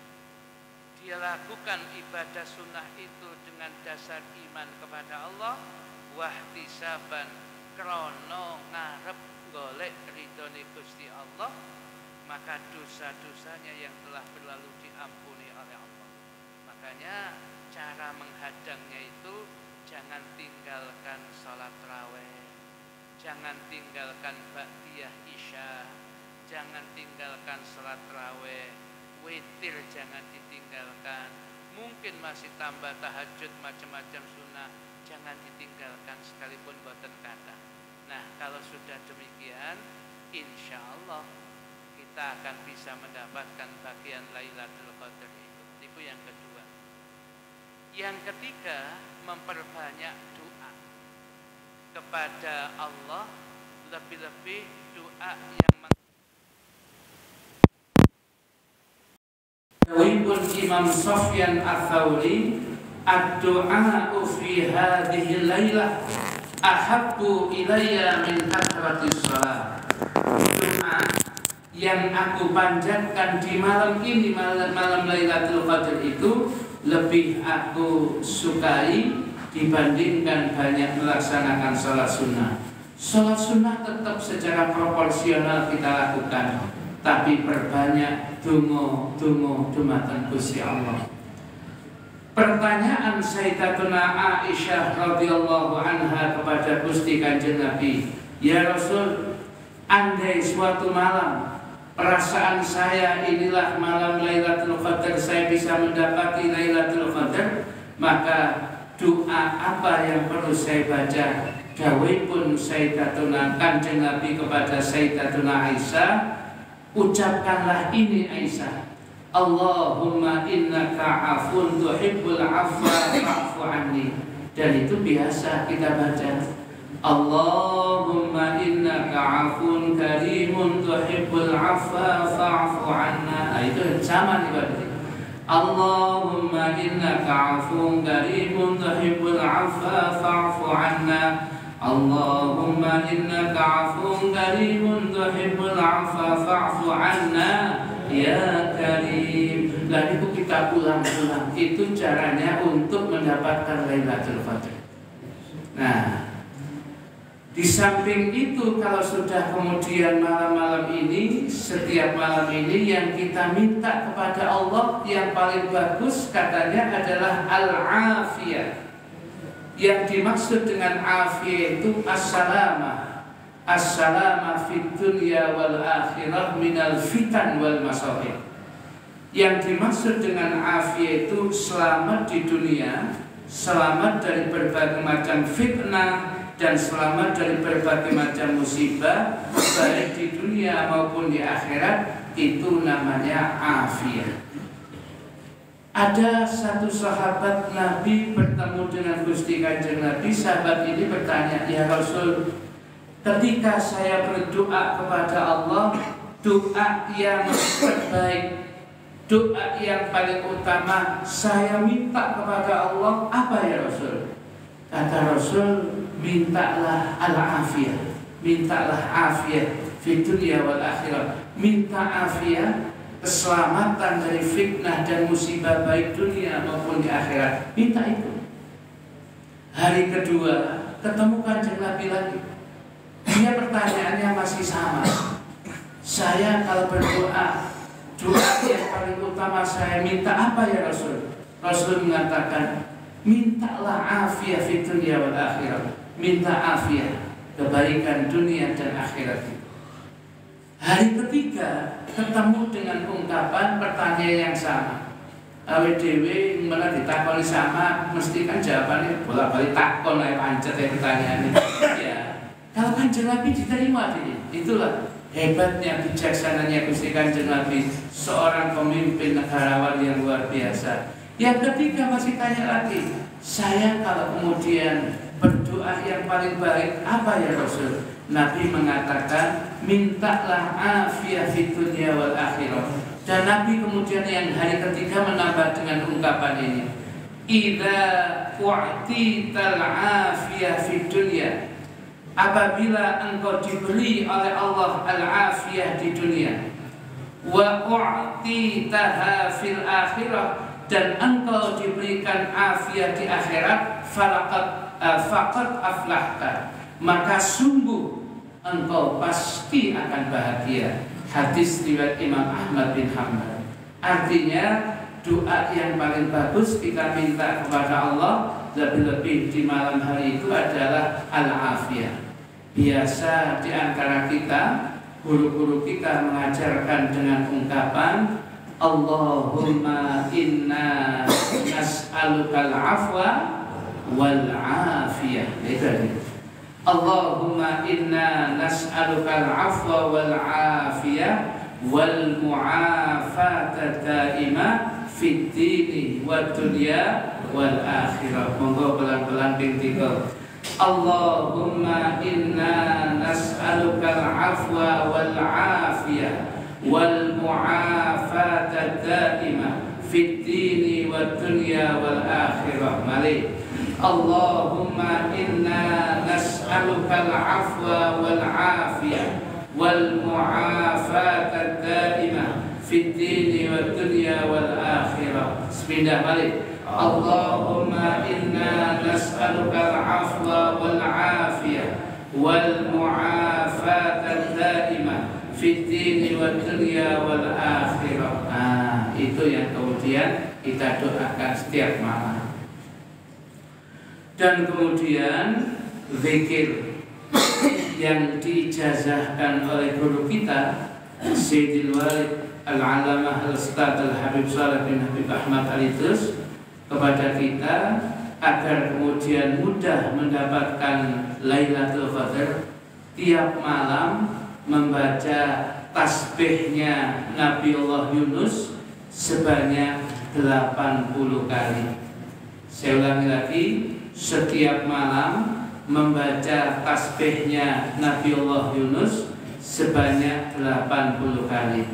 dia lakukan ibadah sunnah itu dengan dasar iman kepada Allah, wahtisaban krono ngarep golek ridhone Gusti Allah, maka dosa-dosanya yang telah berlalu diampuni oleh Allah. Makanya cara menghadangnya itu jangan tinggalkan sholat raweh, jangan tinggalkan ba'diyah isya, jangan tinggalkan sholat raweh, witir jangan ditinggalkan, mungkin masih tambah tahajud macam-macam sunnah, jangan ditinggalkan sekalipun boten kata. Nah, kalau sudah demikian, insya Allah kita akan bisa mendapatkan bagian Lailatul Qadar itu. Itu yang kedua. Yang ketiga, memperbanyak doa kepada Allah, lebih-lebih doa yang Dawibun Imam Sufyan Ats-Tsauri, ad-du'a'u fi hadhihi lailah ahabbu ilayya min kathratis shalah. Doa yang aku panjatkan di malam ini, malam Lailatul Qadar itu lebih aku sukai dibandingkan banyak melaksanakan sholat sunnah. Sholat sunnah tetap secara proporsional kita lakukan, tapi perbanyak donga dumateng Gusti Allah. Pertanyaan Sayyidatuna Aisyah radhiyallahu anha kepada Gusti Kanjeng Nabi, ya Rasul, andai suatu malam perasaan saya inilah malam Lailatul Qadar, saya bisa mendapati Lailatul Qadar, maka doa apa yang perlu saya baca? Dawuhipun Sayyidatuna Kanjeng Nabi kepada Sayyidatuna Aisyah, ucapkanlah ini Aisyah, Allahumma innaka afun tuhibbul afwa fa'fu anni. Dan itu biasa kita baca, Allahumma innaka afun karimun tuhibbul afwa fa'fu anna. Nah, itu sama nih berarti, Allahumma innaka afun karimun tuhibbul afwa fa'fu anna. Allahumma innaka afun karimun tuhibbul afwa fa'fu anna ya karim. Dan itu kita ulang-ulang, itu caranya untuk mendapatkan Lailatul Qadar. Nah, di samping itu, kalau sudah kemudian malam-malam ini, setiap malam ini yang kita minta kepada Allah yang paling bagus katanya adalah al-afiyah. Yang dimaksud dengan afiyah itu as-salamah, as-salamah fid dunya wal akhirah minal fitan wal masahib. Yang dimaksud dengan afiyah itu selamat di dunia, selamat dari berbagai macam fitnah, dan selamat dari berbagai macam musibah, baik di dunia maupun di akhirat. Itu namanya afiyah. Ada satu sahabat Nabi bertemu dengan Gusti Kanjeng Nabi. Sahabat ini bertanya, ya Rasul, ketika saya berdoa kepada Allah, doa yang terbaik, doa yang paling utama, saya minta kepada Allah apa ya Rasul? Kata Rasul, mintalah al-afiyah, mintalah afiyah di dunia wal akhirah, minta afiyah, keselamatan dari fitnah dan musibah baik dunia maupun di akhirat, minta itu. Hari kedua ketemu Kanjeng Nabi lagi, dia pertanyaannya masih sama. Saya kalau berdoa, doa yang paling utama saya minta apa ya Rasul? Rasul mengatakan, mintalah afiyah di dunia wal akhirah, minta afiyah, kebaikan dunia dan akhirat. Hari ketiga ketemu dengan ungkapan pertanyaan yang sama. Awe dewe malah ditakoni sama, mesti kan jawabannya bolak-balik takon kayak pancet ya pertanyaannya. Ya, kalau Kanjeng Nabi diterima ini, itulah hebatnya, bijaksananya Gusti Kanjeng Nabi, seorang pemimpin negarawan yang luar biasa. Yang ketiga masih tanya lagi, saya kalau kemudian berdoa yang paling baik apa ya Rasul? Nabi mengatakan, mintalah afiyah di dunia wal akhirah. Dan Nabi kemudian yang hari ketiga menambah dengan ungkapan ini, idza u'tital afiyah fid dunya, apabila engkau diberi oleh Allah al-afiyah di dunia, wa u'titaha fil akhirah, dan engkau diberikan afiyah di akhirat, faqad aflahta, maka sungguh engkau pasti akan bahagia. Hadis riwayat Imam Ahmad bin Hanbal. Artinya doa yang paling bagus kita minta kepada Allah lebih-lebih di malam hari itu adalah al-afiyah. Biasa di antara kita, guru-guru kita mengajarkan dengan ungkapan Allahumma inna nas'alukal afwa wal afiyah. Itu Allahumma inna nas'alukal afwa wal afiyah wal mu'afata daimah fid dini wad dunya wal akhirah. Monggo pelan-pelan pintiku. Allahumma inna nas'alukal afwa wal afiyah wal mu'afata daimah fid dini wad dunya wal akhirah. Mari. Allahumma inna nas'alukal afwa wal afiyah wal mu'afata daimah fid dini wad dunya wal akhirah. Sepindah balik. Allahumma inna nas'alukal afwa wal afiyah wal mu'afata daimah fid dini wad dunya wal akhirah. Itu yang kemudian kita doakan setiap malam. Dan kemudian zikir yang diijazahkan oleh guru kita Sayyidil Walid Al-Alamah Al-Ustadz Al-Habib Shalih bin Habib Ahmad Al-Idrus kepada kita agar kemudian mudah mendapatkan Lailatul Qadar, tiap malam membaca tasbihnya Nabiullah Yunus sebanyak 80 kali. Saya ulangi lagi, setiap malam membaca tasbihnya Nabiullah Yunus sebanyak 80 kali.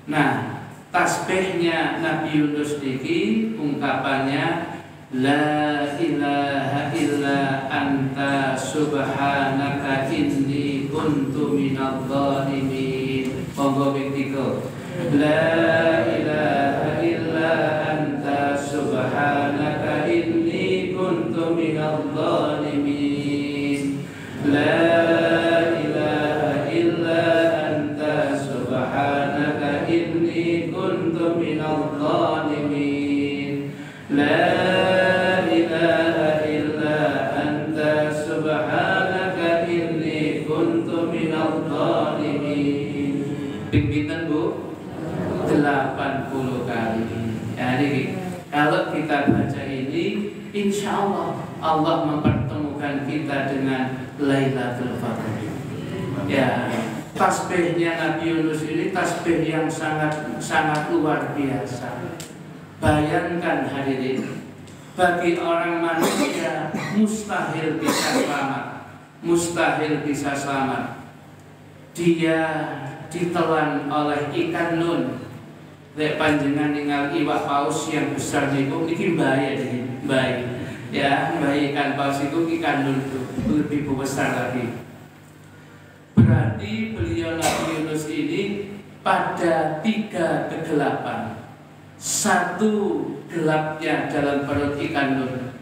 Nah, tasbihnya Nabi Yunus ini ungkapannya La ilaha illa anta subhanaka inni kuntu minadh dhalimin. Monggo begitu. La ilaha illa anta subhanaka inni kuntu minadh dhalimin. La ilaha illa anta subhanaka inni kuntu minadh dhalimin. La ilaha illa anta subhanaka inni kuntu minadh dhalimin. Pimpinan Bu 80 kali. Jadi kalau kita baca ini, insya Allah mempertemukan kita dengan Lailatul Qadar. Ya, tasbihnya Nabi Yunus ini tasbih yang sangat luar biasa. Bayangkan hadirin, bagi orang manusia mustahil bisa selamat, mustahil bisa selamat. Dia ditelan oleh ikan nun. Lek panjenengan ningali iwak paus yang besar niku niki bahaya ini, bahaya. Ya, bahaya ikan paus itu ikan nun itu lebih besar lagi. Berarti beliau Nabi Yunus ini pada 3 kegelapan. Satu, gelapnya dalam perut ikan nun.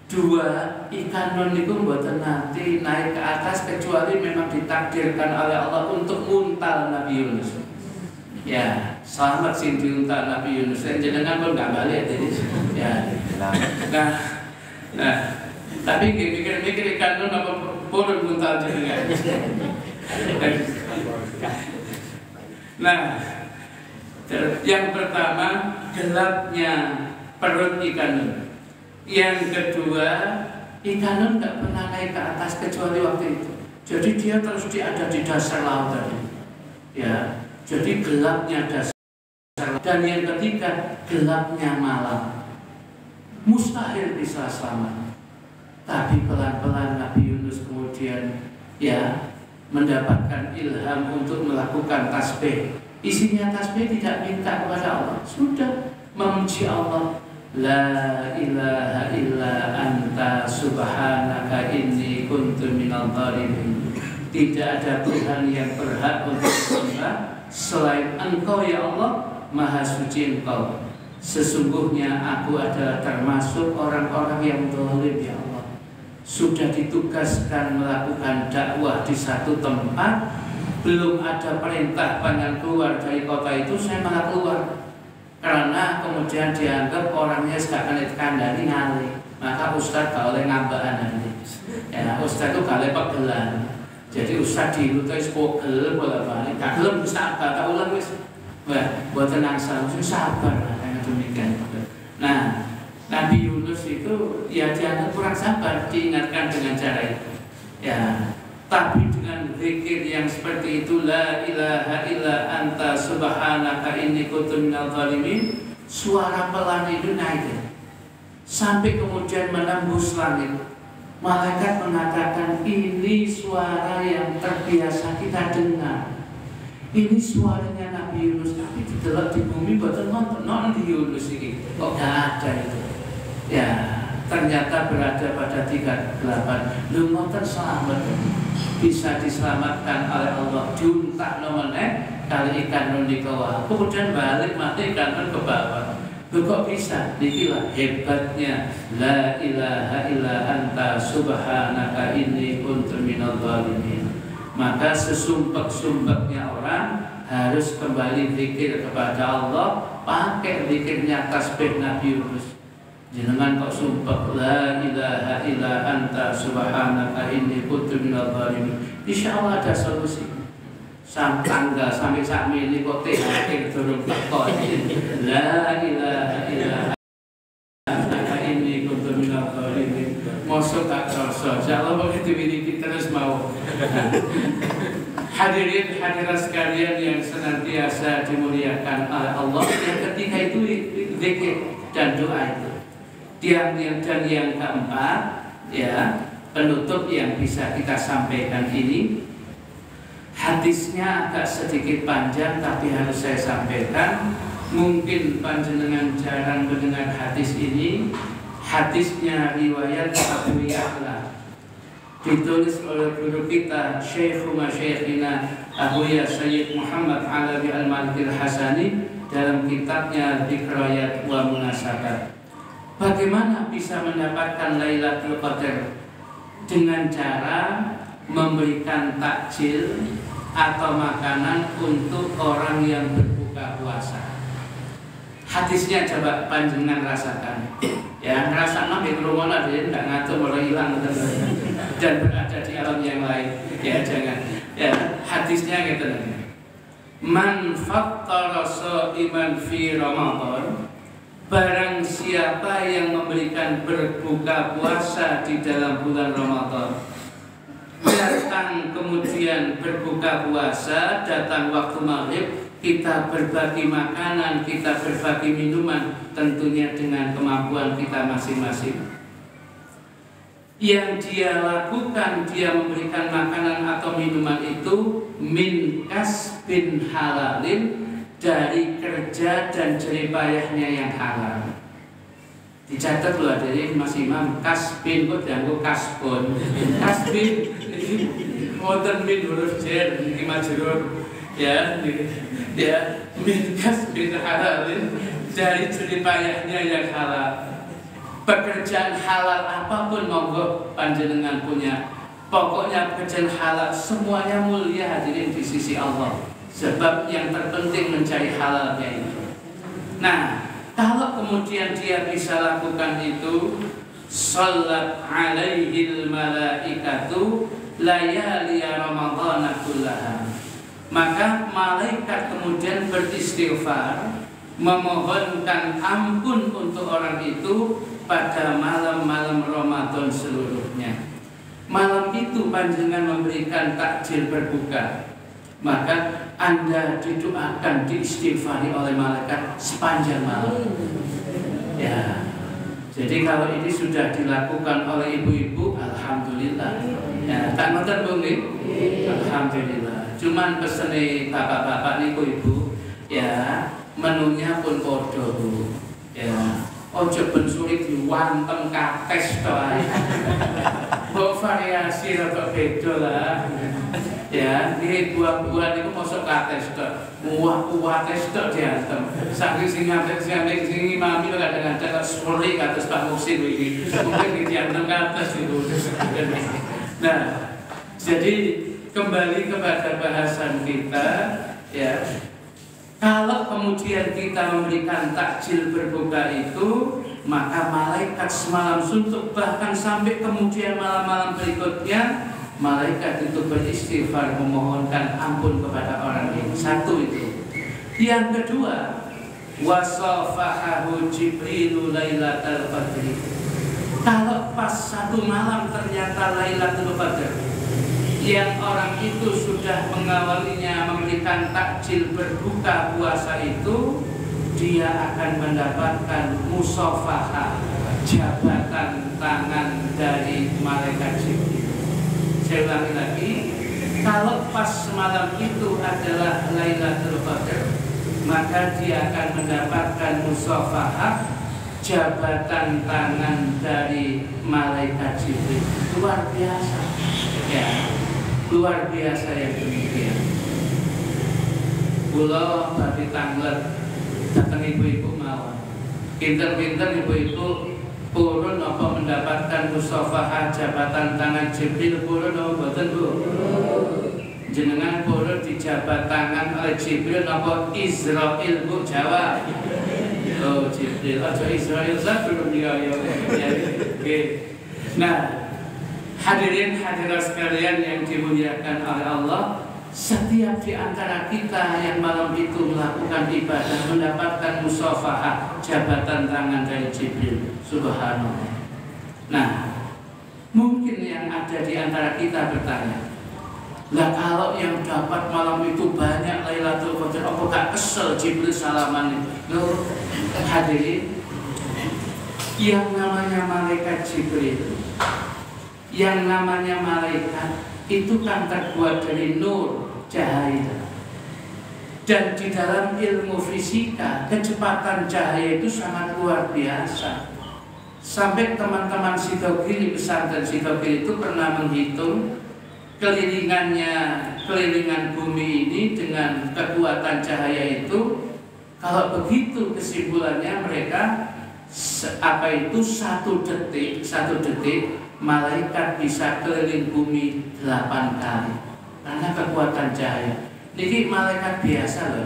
2, ikan nun itu mboten nanti naik ke atas kecuali memang ditakdirkan oleh Allah untuk muntal Nabi Yunus. Ya, selamat sing diuntal Nabi Yunus. Jenengan pun nggak balik jadi. Ya. Nah, tapi mikir-mikir ikan nun apa purun muntal jenengan. Nah, yang pertama gelapnya perut ikan nun. Yang kedua, ikan nun nggak pernah naik ke atas kecuali waktu itu. Jadi dia terus ada di dasar laut tadi. Ya, jadi gelapnya dasar. Dan yang ketiga, gelapnya malam. Mustahil bisa selamat. Tapi pelan-pelan Nabi Yunus kemudian ya mendapatkan ilham untuk melakukan tasbih. Isinya tasbih tidak minta kepada Allah, sudah memuji Allah. La ilaha illa anta subhanaka inni kuntu minal zalimin. Tidak ada Tuhan yang berhak untuk disembah selain Engkau ya Allah, Maha Suci Engkau. Sesungguhnya aku adalah termasuk orang-orang yang zalim ya Allah. Sudah ditugaskan melakukan dakwah di satu tempat, belum ada perintah panjang keluar dari kota itu, saya malah keluar. Karena kemudian dianggap orangnya sekarang itu kandani ngali, maka Ustadz gak oleh ngambaan nanti. Ya, Ustadz itu gak oleh pegelan. Jadi Ustadz diutus pegel bolak-balik. Gak gelem sabar, tak ulang wis. Wah, buat tenang sabar yang demikian. Nah, Nabi Yunus itu ya dianggap kurang sabar, diingatkan dengan cara itu. Ya, tapi dengan zikir yang seperti itu, la ilaha illa anta subhanaka inni kuntu minal zalimin, suara pelan itu naik sampai kemudian menembus langit. Malaikat mengatakan, ini suara yang terbiasa kita dengar. Ini suaranya Nabi Yunus, tapi didelok di bumi boten nonton di Yunus ini. Kok gak ada itu? Ya, ternyata berada pada 38. Lu ngoten selamat. Bisa diselamatkan oleh Allah, diuntak nomene kali ikan nundi kawah, kemudian balik mati ikan ke bawah. Kok bisa? Dikilah hebatnya la ilaha illa anta subhanaka inni kuntu minal zalimin. Maka sesumpek-sumpeknya orang harus kembali zikir kepada Allah, pakai zikirnya tasbih Nabi Yunus. Jenengan kok sumpah la ilaha illa anta subhanaka inni kuntu minal zalimin. Insyaallah ada solusi. Tanggal sampai saat ini kok THR durung teko. La ilaha illa anta inni kuntu minal zalimin. Mosok tak kerasa. Insyaallah begitu ini terus mau. Hadirin hadirat sekalian yang senantiasa dimuliakan oleh Allah, yang ketika itu zikir dan doa itu. Dan yang keempat, ya, penutup yang bisa kita sampaikan ini, hadisnya agak sedikit panjang tapi harus saya sampaikan. Mungkin panjenengan jarang mendengar hadis ini. Hadisnya riwayat Abu Ya'la, ditulis oleh guru kita Syekhuna Syekhina Abu Ya Sayyid Muhammad Alawi Al-Maliki Al-Hasani dalam kitabnya Dzikrayat wa Munasabat. Bagaimana bisa mendapatkan Lailatul Qadar? Dengan cara memberikan takjil atau makanan untuk orang yang berbuka puasa. Hadisnya coba panjenengan rasakan. Ya, ngerasa nabi kerumunan dia tidak ngatur mulai hilang dan berada di alam yang lain. Ya, jangan. Ya, hadisnya gitu. Man fattara sha'iman fi Ramadan, barang siapa yang memberikan berbuka puasa di dalam bulan Ramadan, datang kemudian berbuka puasa, datang waktu maghrib, kita berbagi makanan, kita berbagi minuman, tentunya dengan kemampuan kita masing-masing. Yang dia lakukan, dia memberikan makanan atau minuman itu min kasbin halalin, dari kerja dan jeripayahnya yang halal. Dicatat loh dari Mas Imam, kasbin kok dianggo kasbon. Kasbin modern min huruf jar niki majrur. Ya, min kasbin halalin, dari jeripayahnya yang halal. Pekerjaan halal apapun monggo panjenengan punya. Pokoknya pekerjaan halal semuanya mulia hadirin di sisi Allah. Sebab yang terpenting mencari halalnya itu. Nah, kalau kemudian dia bisa lakukan itu, salat alaihil malaikatu layali ramadhana kullaha, maka malaikat kemudian beristighfar, memohonkan ampun untuk orang itu pada malam-malam Ramadan seluruhnya. Malam itu panjenengan memberikan takjil berbuka, maka Anda didoakan, diistighfari oleh malaikat sepanjang malam. Ya, jadi kalau ini sudah dilakukan oleh ibu-ibu, alhamdulillah. Ya, tak nonton bung nih, alhamdulillah. Cuman pesene bapak-bapak nih ibu, ya menunya pun podo bu. Ya, ojo ben sulit diwantem kates to ae. Mbok variasi rada beda lah. Ya, ini buah-buahan itu masuk kates to. Buah tes to diantem. Saking sing ngapik sing imami kadang-kadang kok sulit kados Pak Muksin iki. Mungkin diantem kates itu. Nah, jadi kembali kepada bahasan kita, ya. Kalau kemudian kita memberikan takjil berbuka itu, maka malaikat semalam suntuk, bahkan sampai kemudian malam-malam berikutnya, malaikat itu beristighfar memohonkan ampun kepada orang ini. Satu itu. Yang kedua, wasafahahu Jibrilu Lailatul Qadri. Kalau pas satu malam ternyata Lailatul Qadar, yang orang itu sudah mengawalinya memberikan takjil berbuka puasa itu, dia akan mendapatkan musafahah, jabatan tangan dari malaikat Jibril. Saya ulangi lagi, kalau pas semalam itu adalah Lailatul Qadar, maka dia akan mendapatkan musafahah, jabatan tangan dari malaikat Jibril. Luar biasa, ya. Luar biasa yang demikian. Kula badhe tanglet dateng ibu-ibu mawon. Pinter-pinter ibu-ibu purun apa mendapatkan musafahah jabatan tangan Jibril, purun apa mboten Bu? Jenengan purun dijabat tangan oleh Jibril apa Israil Bu? Jawab. Oh Jibril, aja Israil belum dia ya. Oke. Nah, hadirin hadirat sekalian yang dimuliakan oleh Allah, setiap di antara kita yang malam itu melakukan ibadah mendapatkan musafahah jabatan tangan dari Jibril. Subhanallah. Nah, mungkin yang ada di antara kita bertanya, lah kalau yang dapat malam itu banyak Lailatul Qadar, apa gak kesel Jibril salaman itu? Loh, hadirin, yang namanya malaikat Jibril, yang namanya malaikat itu kan terbuat dari nur, cahaya. Dan di dalam ilmu fisika, kecepatan cahaya itu sangat luar biasa. Sampai teman-teman Sidogiri, pesantren Sidogiri itu pernah menghitung kelilingan bumi ini dengan kekuatan cahaya itu. Kalau begitu kesimpulannya mereka, apa itu satu detik malaikat bisa keliling bumi 8 kali karena kekuatan cahaya. Ini malaikat biasa loh.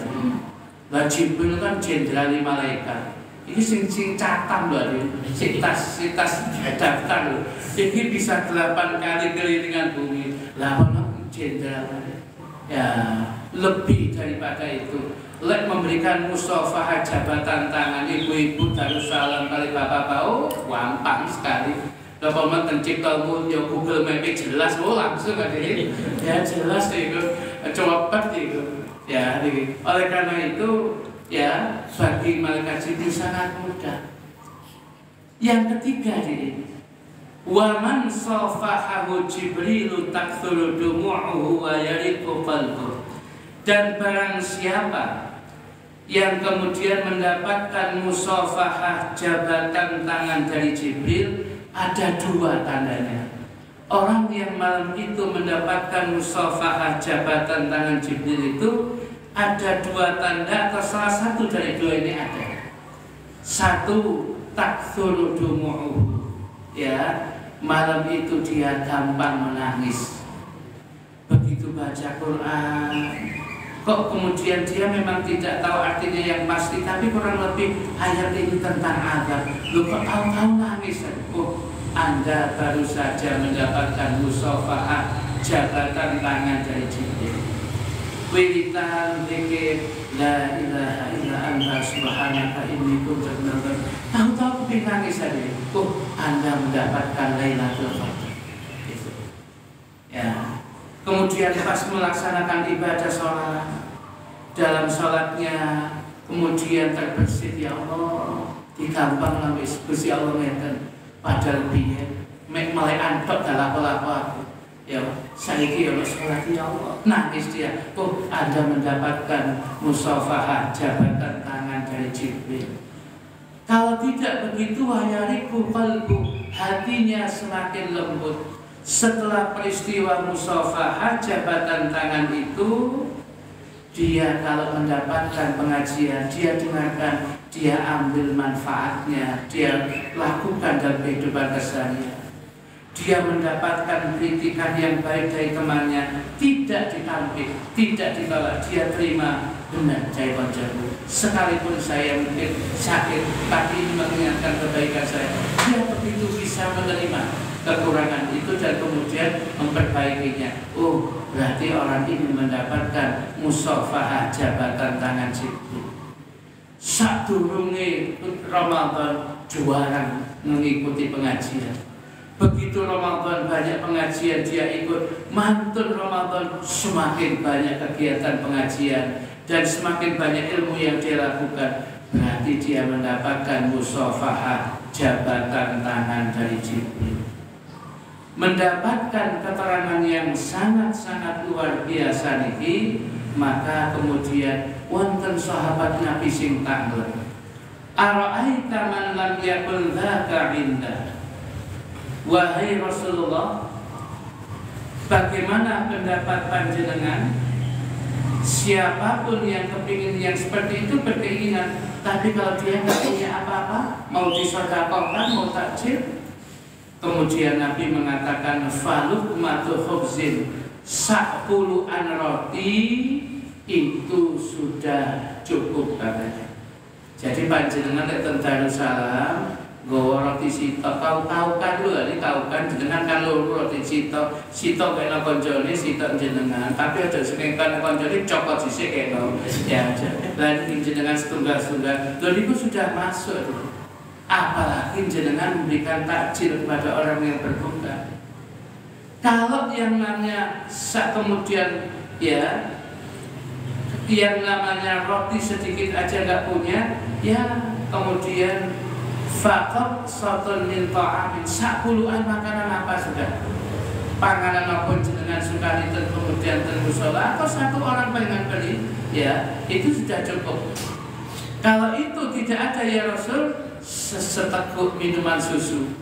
Lah Jibril kan jenderal malaikat. Ini sing catam loh, sing tas daftar loh. Ini bisa 8 kali kelilingan bumi. Lah ono jenderal. Ya, lebih daripada itu. Lek memberikan musafahah jabatan tangan ibu-ibu Darussalam kali bapak-bapak, oh gampang sekali. Kalau mau mencipta mulya Google Map jelas, oh langsung ada ini, ya jelas itu, coba itu, ya. Oleh karena itu, ya bagi malaikat Jibril sangat mudah. Yang ketiga ini, waman safahahu Jibrilu takthuru dumu'uhu wa yariqu qalbuhu. Dan barang siapa yang kemudian mendapatkan musafahah jabatan tangan dari Jibril, ada 2 tandanya. Orang yang malam itu mendapatkan musafahah jabatan tangan Jibril itu ada 2 tanda atau salah satu dari 2 ini ada. 1, takthuru dumu'uhu. Ya, malam itu dia gampang menangis. Begitu baca Quran, kok kemudian dia memang tidak tahu artinya yang pasti, tapi kurang lebih ayat ini tentang azab. Lu kok tahu nangis? Oh, Anda baru saja mendapatkan musafahah jabatan tangan dari Jibril. Wiritan dzikir la ilaha illa anta subhanaka inni kuntu minadh. Tahu-tahu keping nangis tadi. Oh, Anda mendapatkan Lailatul Qadar. Itu. Ya. Kemudian pas melaksanakan ibadah sholat, dalam sholatnya kemudian terbersit, ya Allah, digampang nangis Gusti Allah ngeten. Padahal piye mek mulai antok dalam laku aku. Ya, saiki ya sholat ya Allah. Nangis dia. Oh, Anda mendapatkan musafahah jabatan tangan dari Jibril. Kalau tidak begitu, wayariku qalbu, hatinya semakin lembut. Setelah peristiwa musafahah jabatan tangan itu, dia kalau mendapatkan pengajian, dia dengarkan, dia ambil manfaatnya, dia lakukan dalam kehidupan keseharian. Dia mendapatkan kritikan yang baik dari temannya, tidak ditampik, tidak ditolak, dia terima. Benar, saya koncoku. Sekalipun saya mungkin sakit, tapi ini mengingatkan kebaikan saya. Dia begitu bisa menerima kekurangan itu dan kemudian memperbaikinya. Oh, berarti orang ini mendapatkan musafahah jabatan tangan situ. Sadurunge Ramadan juara mengikuti pengajian. Begitu Ramadan banyak pengajian dia ikut, mantun Ramadan semakin banyak kegiatan pengajian dan semakin banyak ilmu yang dia lakukan. Berarti dia mendapatkan musafahah jabatan tangan dari Jibril. Mendapatkan keterangan yang sangat-sangat luar biasa niki, maka kemudian wonten sahabat Nabi sing tanglet. Ara'aita man lam yakul dzaka indah. Wahai Rasulullah, bagaimana pendapat panjenengan? Siapapun yang kepingin yang seperti itu berkeinginan, tapi kalau dia nggak punya apa-apa, mau disedekahkan, mau takjil. Kemudian Nabi mengatakan, faluk matu khubzin, 10 roti itu sudah cukup katanya. Jadi panjenengan datang Darussalam, gowo roti sito, kau tahu kan lu, ini tahu kan jenengan kan lu roti sito kena konjone sito jenengan, tapi ada sing kena konjone cokot sisik kena, ya aja. Dan jenengan setunggal-setunggal, dan itu sudah masuk. Apalagi jenengan memberikan takjil kepada orang yang berbuka. Kalau yang namanya kemudian ya, yang namanya roti sedikit aja nggak punya, ya kemudian fakot sotun min ta'amin, 10-an makanan apa sudah, panganan apa jenengan suka itu kemudian termusola atau 1 orang pengen beli, ya itu sudah cukup. Kalau itu tidak ada ya Rasul, seteguk minuman susu.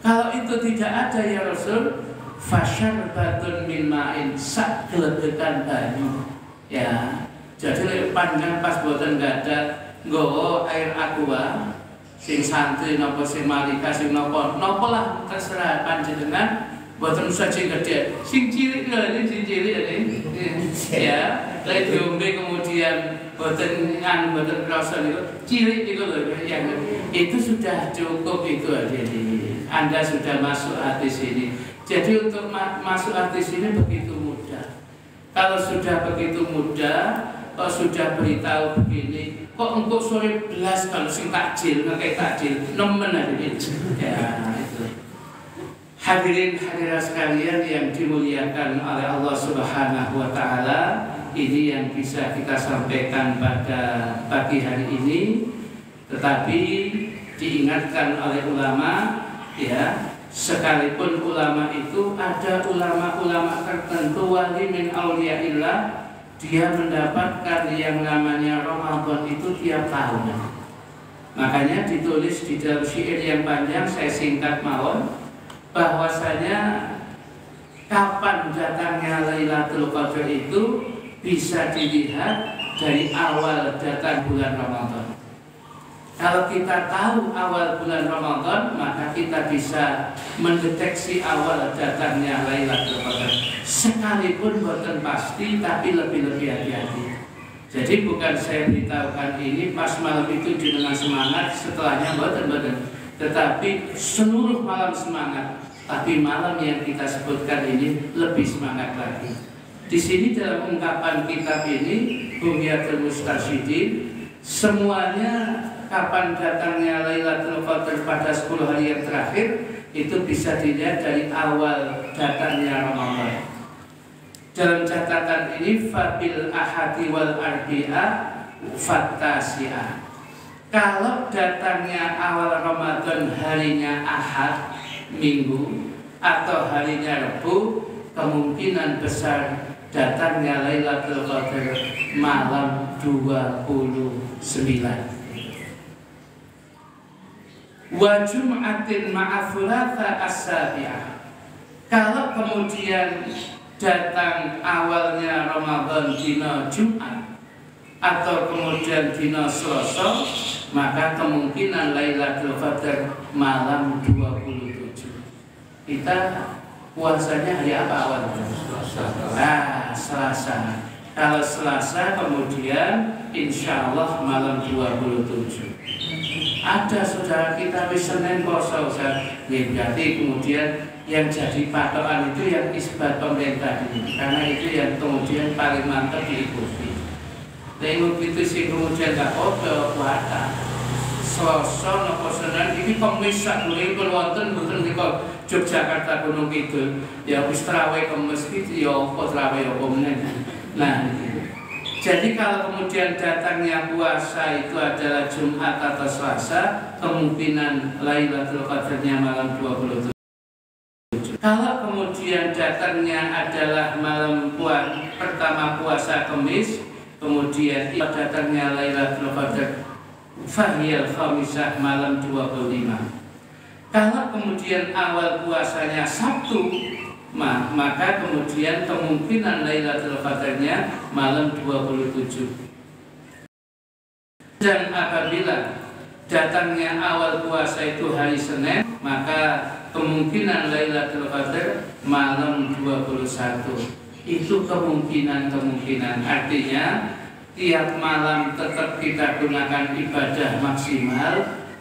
Kalau itu tidak ada ya Rasul, fasyarbatun min ma'in, sak gelegekan banyu. Ya, jadi panjang pas boten nggak ada nggowo air aqua, sing santri nopo sing malika sing nopo lah terserah panjenengan. Boten usah sing gede, sing cilik lho ini, sing cilik ini. Ya, lek diombe kemudian boten boten rasa niku cilik niku lho yang itu sudah cukup itu aja. Anda sudah masuk hati sini. Jadi untuk masuk hati sini begitu mudah. Kalau sudah begitu mudah, kok sudah beritahu begini, kok engkau sore belas kalau sing takjil ngekek takjil nemen aja itu. Ya itu. Hadirin hadirat sekalian yang dimuliakan oleh Allah Subhanahu wa taala, ini yang bisa kita sampaikan pada pagi hari ini. Tetapi diingatkan oleh ulama, ya, sekalipun ulama itu ada ulama-ulama tertentu wali min auliyaillah, dia mendapatkan yang namanya Ramadan itu tiap tahun. Makanya ditulis di dalam syair yang panjang, saya singkat mawon, bahwasanya kapan datangnya Lailatul Qadar itu bisa dilihat dari awal datang bulan Ramadan. Kalau kita tahu awal bulan Ramadan, maka kita bisa mendeteksi awal datangnya Lailatul Qadar. Sekalipun bukan pasti, tapi lebih-lebih hati-hati. Jadi bukan saya beritahukan ini pas malam itu dengan semangat, setelahnya bukan. Tetapi seluruh malam semangat, tapi malam yang kita sebutkan ini lebih semangat lagi. Di sini dalam ungkapan kitab ini Bugyatul Mustarsyidin, semuanya kapan datangnya Lailatul Qadar pada 10 hari yang terakhir itu bisa dilihat dari awal datangnya Ramadan. Dalam catatan ini fabil ahadi wal arbi'a fattasi'ah. Kalau datangnya awal Ramadan harinya Ahad, Minggu, atau harinya Rabu, kemungkinan besar datangnya Lailatul Qadar malam 29. Wa jum'atin ma'athulatha as-sabi'ah. Kalau kemudian datang awalnya Ramadan dina Jumat atau kemudian dina Selasa, maka kemungkinan Lailatul Qadar malam 27. Kita puasanya hari apa awalnya? Selasa. Kalau Selasa kemudian insya Allah malam 27. Ada saudara kita wis Senin poso, berarti kemudian yang jadi patokan itu yang isbat pemerintah ini, karena itu yang kemudian paling mantap diikuti. Tengok itu sih kemudian gak ada puasa. Selasa nopo Senin ini Kamis sak mulai wonten mboten niku Yogyakarta Gunung Kidul. Ya wis traweh Kamis iki ya apa traweh apa meneh. Nah, jadi kalau kemudian datangnya puasa itu adalah Jumat atau Selasa, kemungkinan Lailatul Qadarnya malam 27. Kalau kemudian datangnya adalah malam pertama puasa Kamis, kemudian datangnya Lailatul Qadar Fahiyal Khamisah malam 25. Kalau kemudian awal puasanya Sabtu, maka kemudian kemungkinan Lailatul Qadarnya malam 27. Dan apabila datangnya awal puasa itu hari Senin, maka kemungkinan Lailatul Qadar malam 21. Itu kemungkinan, artinya tiap malam tetap kita gunakan ibadah maksimal,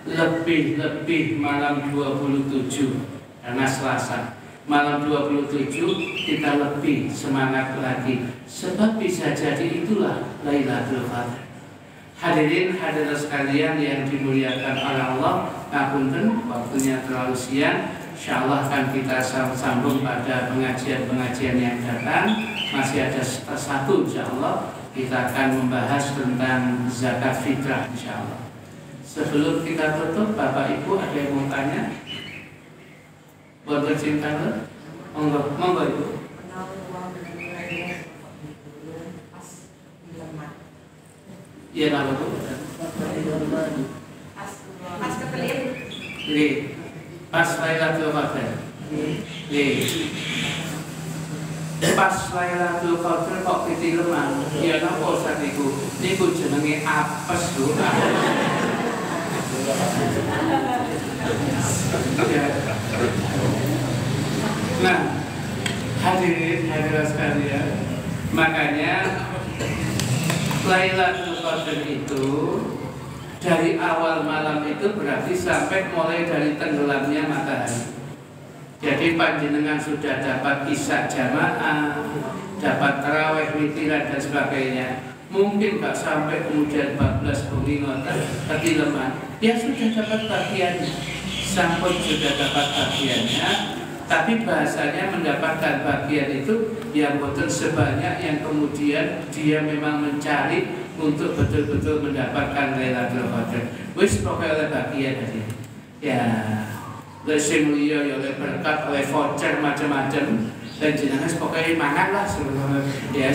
lebih malam 27 karena Selasa. Malam 27 kita lebih semangat lagi, sebab bisa jadi itulah Lailatul Qadar. Hadirin hadirat sekalian yang dimuliakan oleh Allah, ngapunten waktunya terlalu siang. Insyaallah akan kita sambung pada pengajian yang datang. Masih ada satu insyaallah kita akan membahas tentang zakat fitrah insyaallah. Sebelum kita tutup, Bapak Ibu ada yang mau tanya? Buat bercinta lo? Monggo Ibu. Iya apa Bu? Pas kepelit. Nggih. Pas Lailatul Qadar. Nggih. Pas Lailatul Qadar kok pitileman. Ya napa Ustaz niku? Niku jenenge apes lho. Nah, hadirin hadirat sekalian, makanya Lailatul Qadar itu dari awal malam itu berarti sampai mulai dari tenggelamnya matahari. Jadi panjenengan sudah dapat isya jamaah, dapat tarawih, witiran dan sebagainya. Mungkin gak sampai kemudian 14 bengi ketileman. Ya sudah dapat bagiannya, sampun sudah dapat bagiannya. Tapi bahasanya mendapatkan bagian itu yang betul sebanyak yang kemudian dia memang mencari untuk betul-betul mendapatkan Lailatul Qadar. Wis pokoknya oleh bagian tadi. Ya, oleh mulia, oleh berkat, oleh voucher macam-macam. Dan jenengan pokoknya mangan lah sebenarnya. Ya,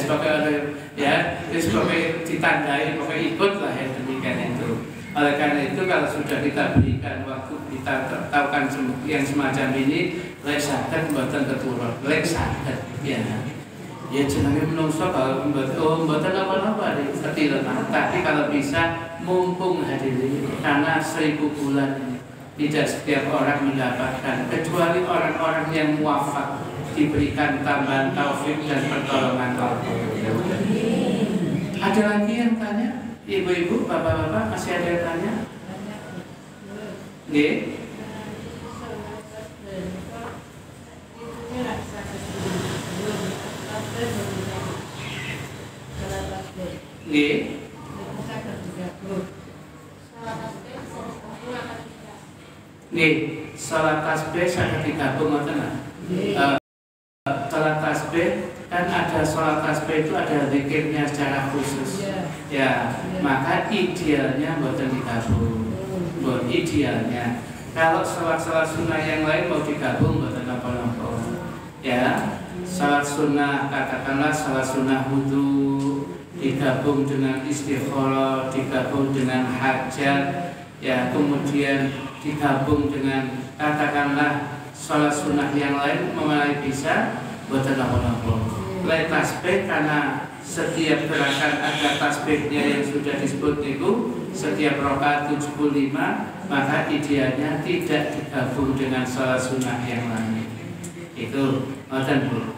pokoknya ditandai, pokoknya ikut lah ya demikian itu. Oleh karena itu kalau sudah kita berikan waktu, kita tahukan yang semacam ini, lek saged mboten keturun, lek saged ya. Ya jenenge menungso kalau mboten apa-apa ketileman. Tapi kalau bisa mumpung hadirin, karena 1000 bulan ini tidak setiap orang mendapatkan, kecuali orang-orang yang muwafaq diberikan tambahan taufik dan pertolongan Allah. Ada lagi yang tanya? Ibu-ibu, bapak-bapak masih ada yang tanya? Nggih. Nggih. Nggih, salat tasbih saged digabung ngoten. Salat tasbih kan ada salat tasbih itu ada zikirnya secara khusus. Ya, maka idealnya mboten digabung. Buat idealnya. Kalau salat-salat sunnah yang lain mau digabung mboten apa-apa. Ya, salat sunnah katakanlah salat sunnah wudu digabung dengan istikharah, digabung dengan hajat, ya kemudian digabung dengan katakanlah sholat sunnah yang lain memalai bisa boten napa-napa. Lain tasbih karena setiap gerakan ada tasbihnya yang sudah disebut itu setiap rakaat 75, maka idealnya tidak digabung dengan sholat sunnah yang lain. Itu ngoten Bu.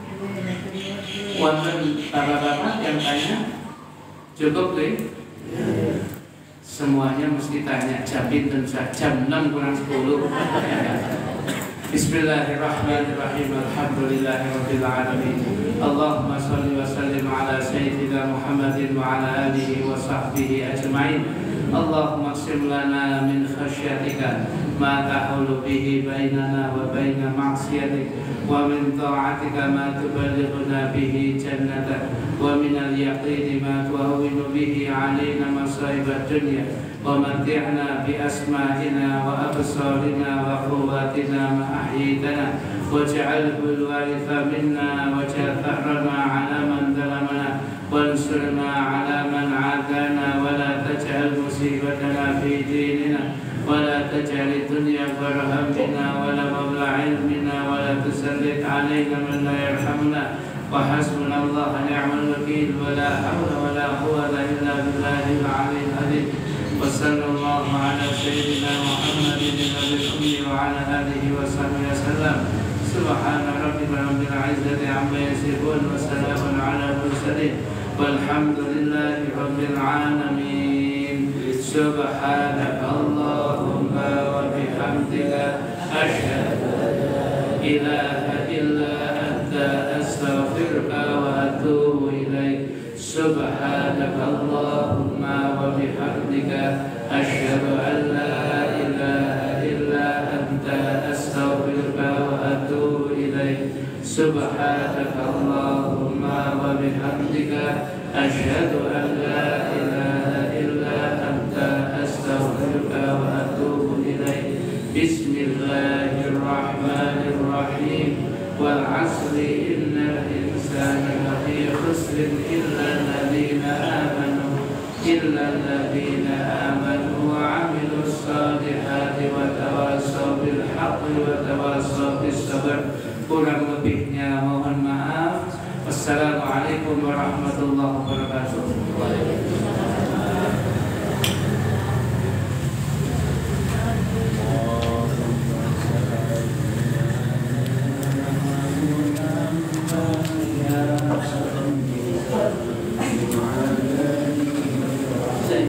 Wonten bapak-bapak yang tanya cukup deh. Semuanya mesti tanya jam pinten jam 6 kurang 10. Bismillahirrahmanirrahim. Alhamdulillahirabbil alamin. Allahumma shalli wa sallim ala sayyidina Muhammadin wa ala alihi wa sahbihi ajma'in. Allahumma qsim lana min khasyatika ma tahulu bihi bainana wa baina ma'siyatik wa min ta'atika ma tuballighuna bihi jannatak wa min al-yaqini ma tuhawwinu bihi 'alaina masa'ibad dunya wa mati'na bi asma'ina wa absarina wa quwwatina ma ahyaytana waj'alhu al-waritha minna waj'al tharana 'ala man zalamana wansurna 'ala man 'adana wa la taj'al musibatana fi dinina wa la taj'al ad-dunya akbar hammina wa la mabla'a 'ilmina wa la tusallit 'alaina man la yarhamuna wa hasbunallahu wa ni'mal wakeel wa la hawla wa la quwwata illa billahil 'aliyyil 'azim. Wa sallallahu ala sayyidina Muhammadin nabil ummi wa ala alihi wa sahbihi wasallam. Subhana rabbika rabbil 'izzati 'amma yasifun wa salamun 'alal mursalin walhamdulillahi rabbil 'alamin. Subhanaka Allahumma wa bihamdika asyhadu an la ilaha illa anta astaghfiruka wa atubu ilaik. Subhanaka Allahumma wa bihamdika asyhadu an la ilaha illa anta astaghfiruka wa atubu ilaik. Subhanaka Allahumma wa bihamdika asyhadu an la ilaha illa anta astaghfiruka wa atubu ilaik. Bismillahirrahmanirrahim. Wal 'asri innal insana lafi khusrin illa alladziina amanu wa 'amilus salihati wa tawassaw bil haqqi wa tawassaw bis sabr. Kurang lebihnya mohon maaf. Wassalamualaikum warahmatullahi wabarakatuh.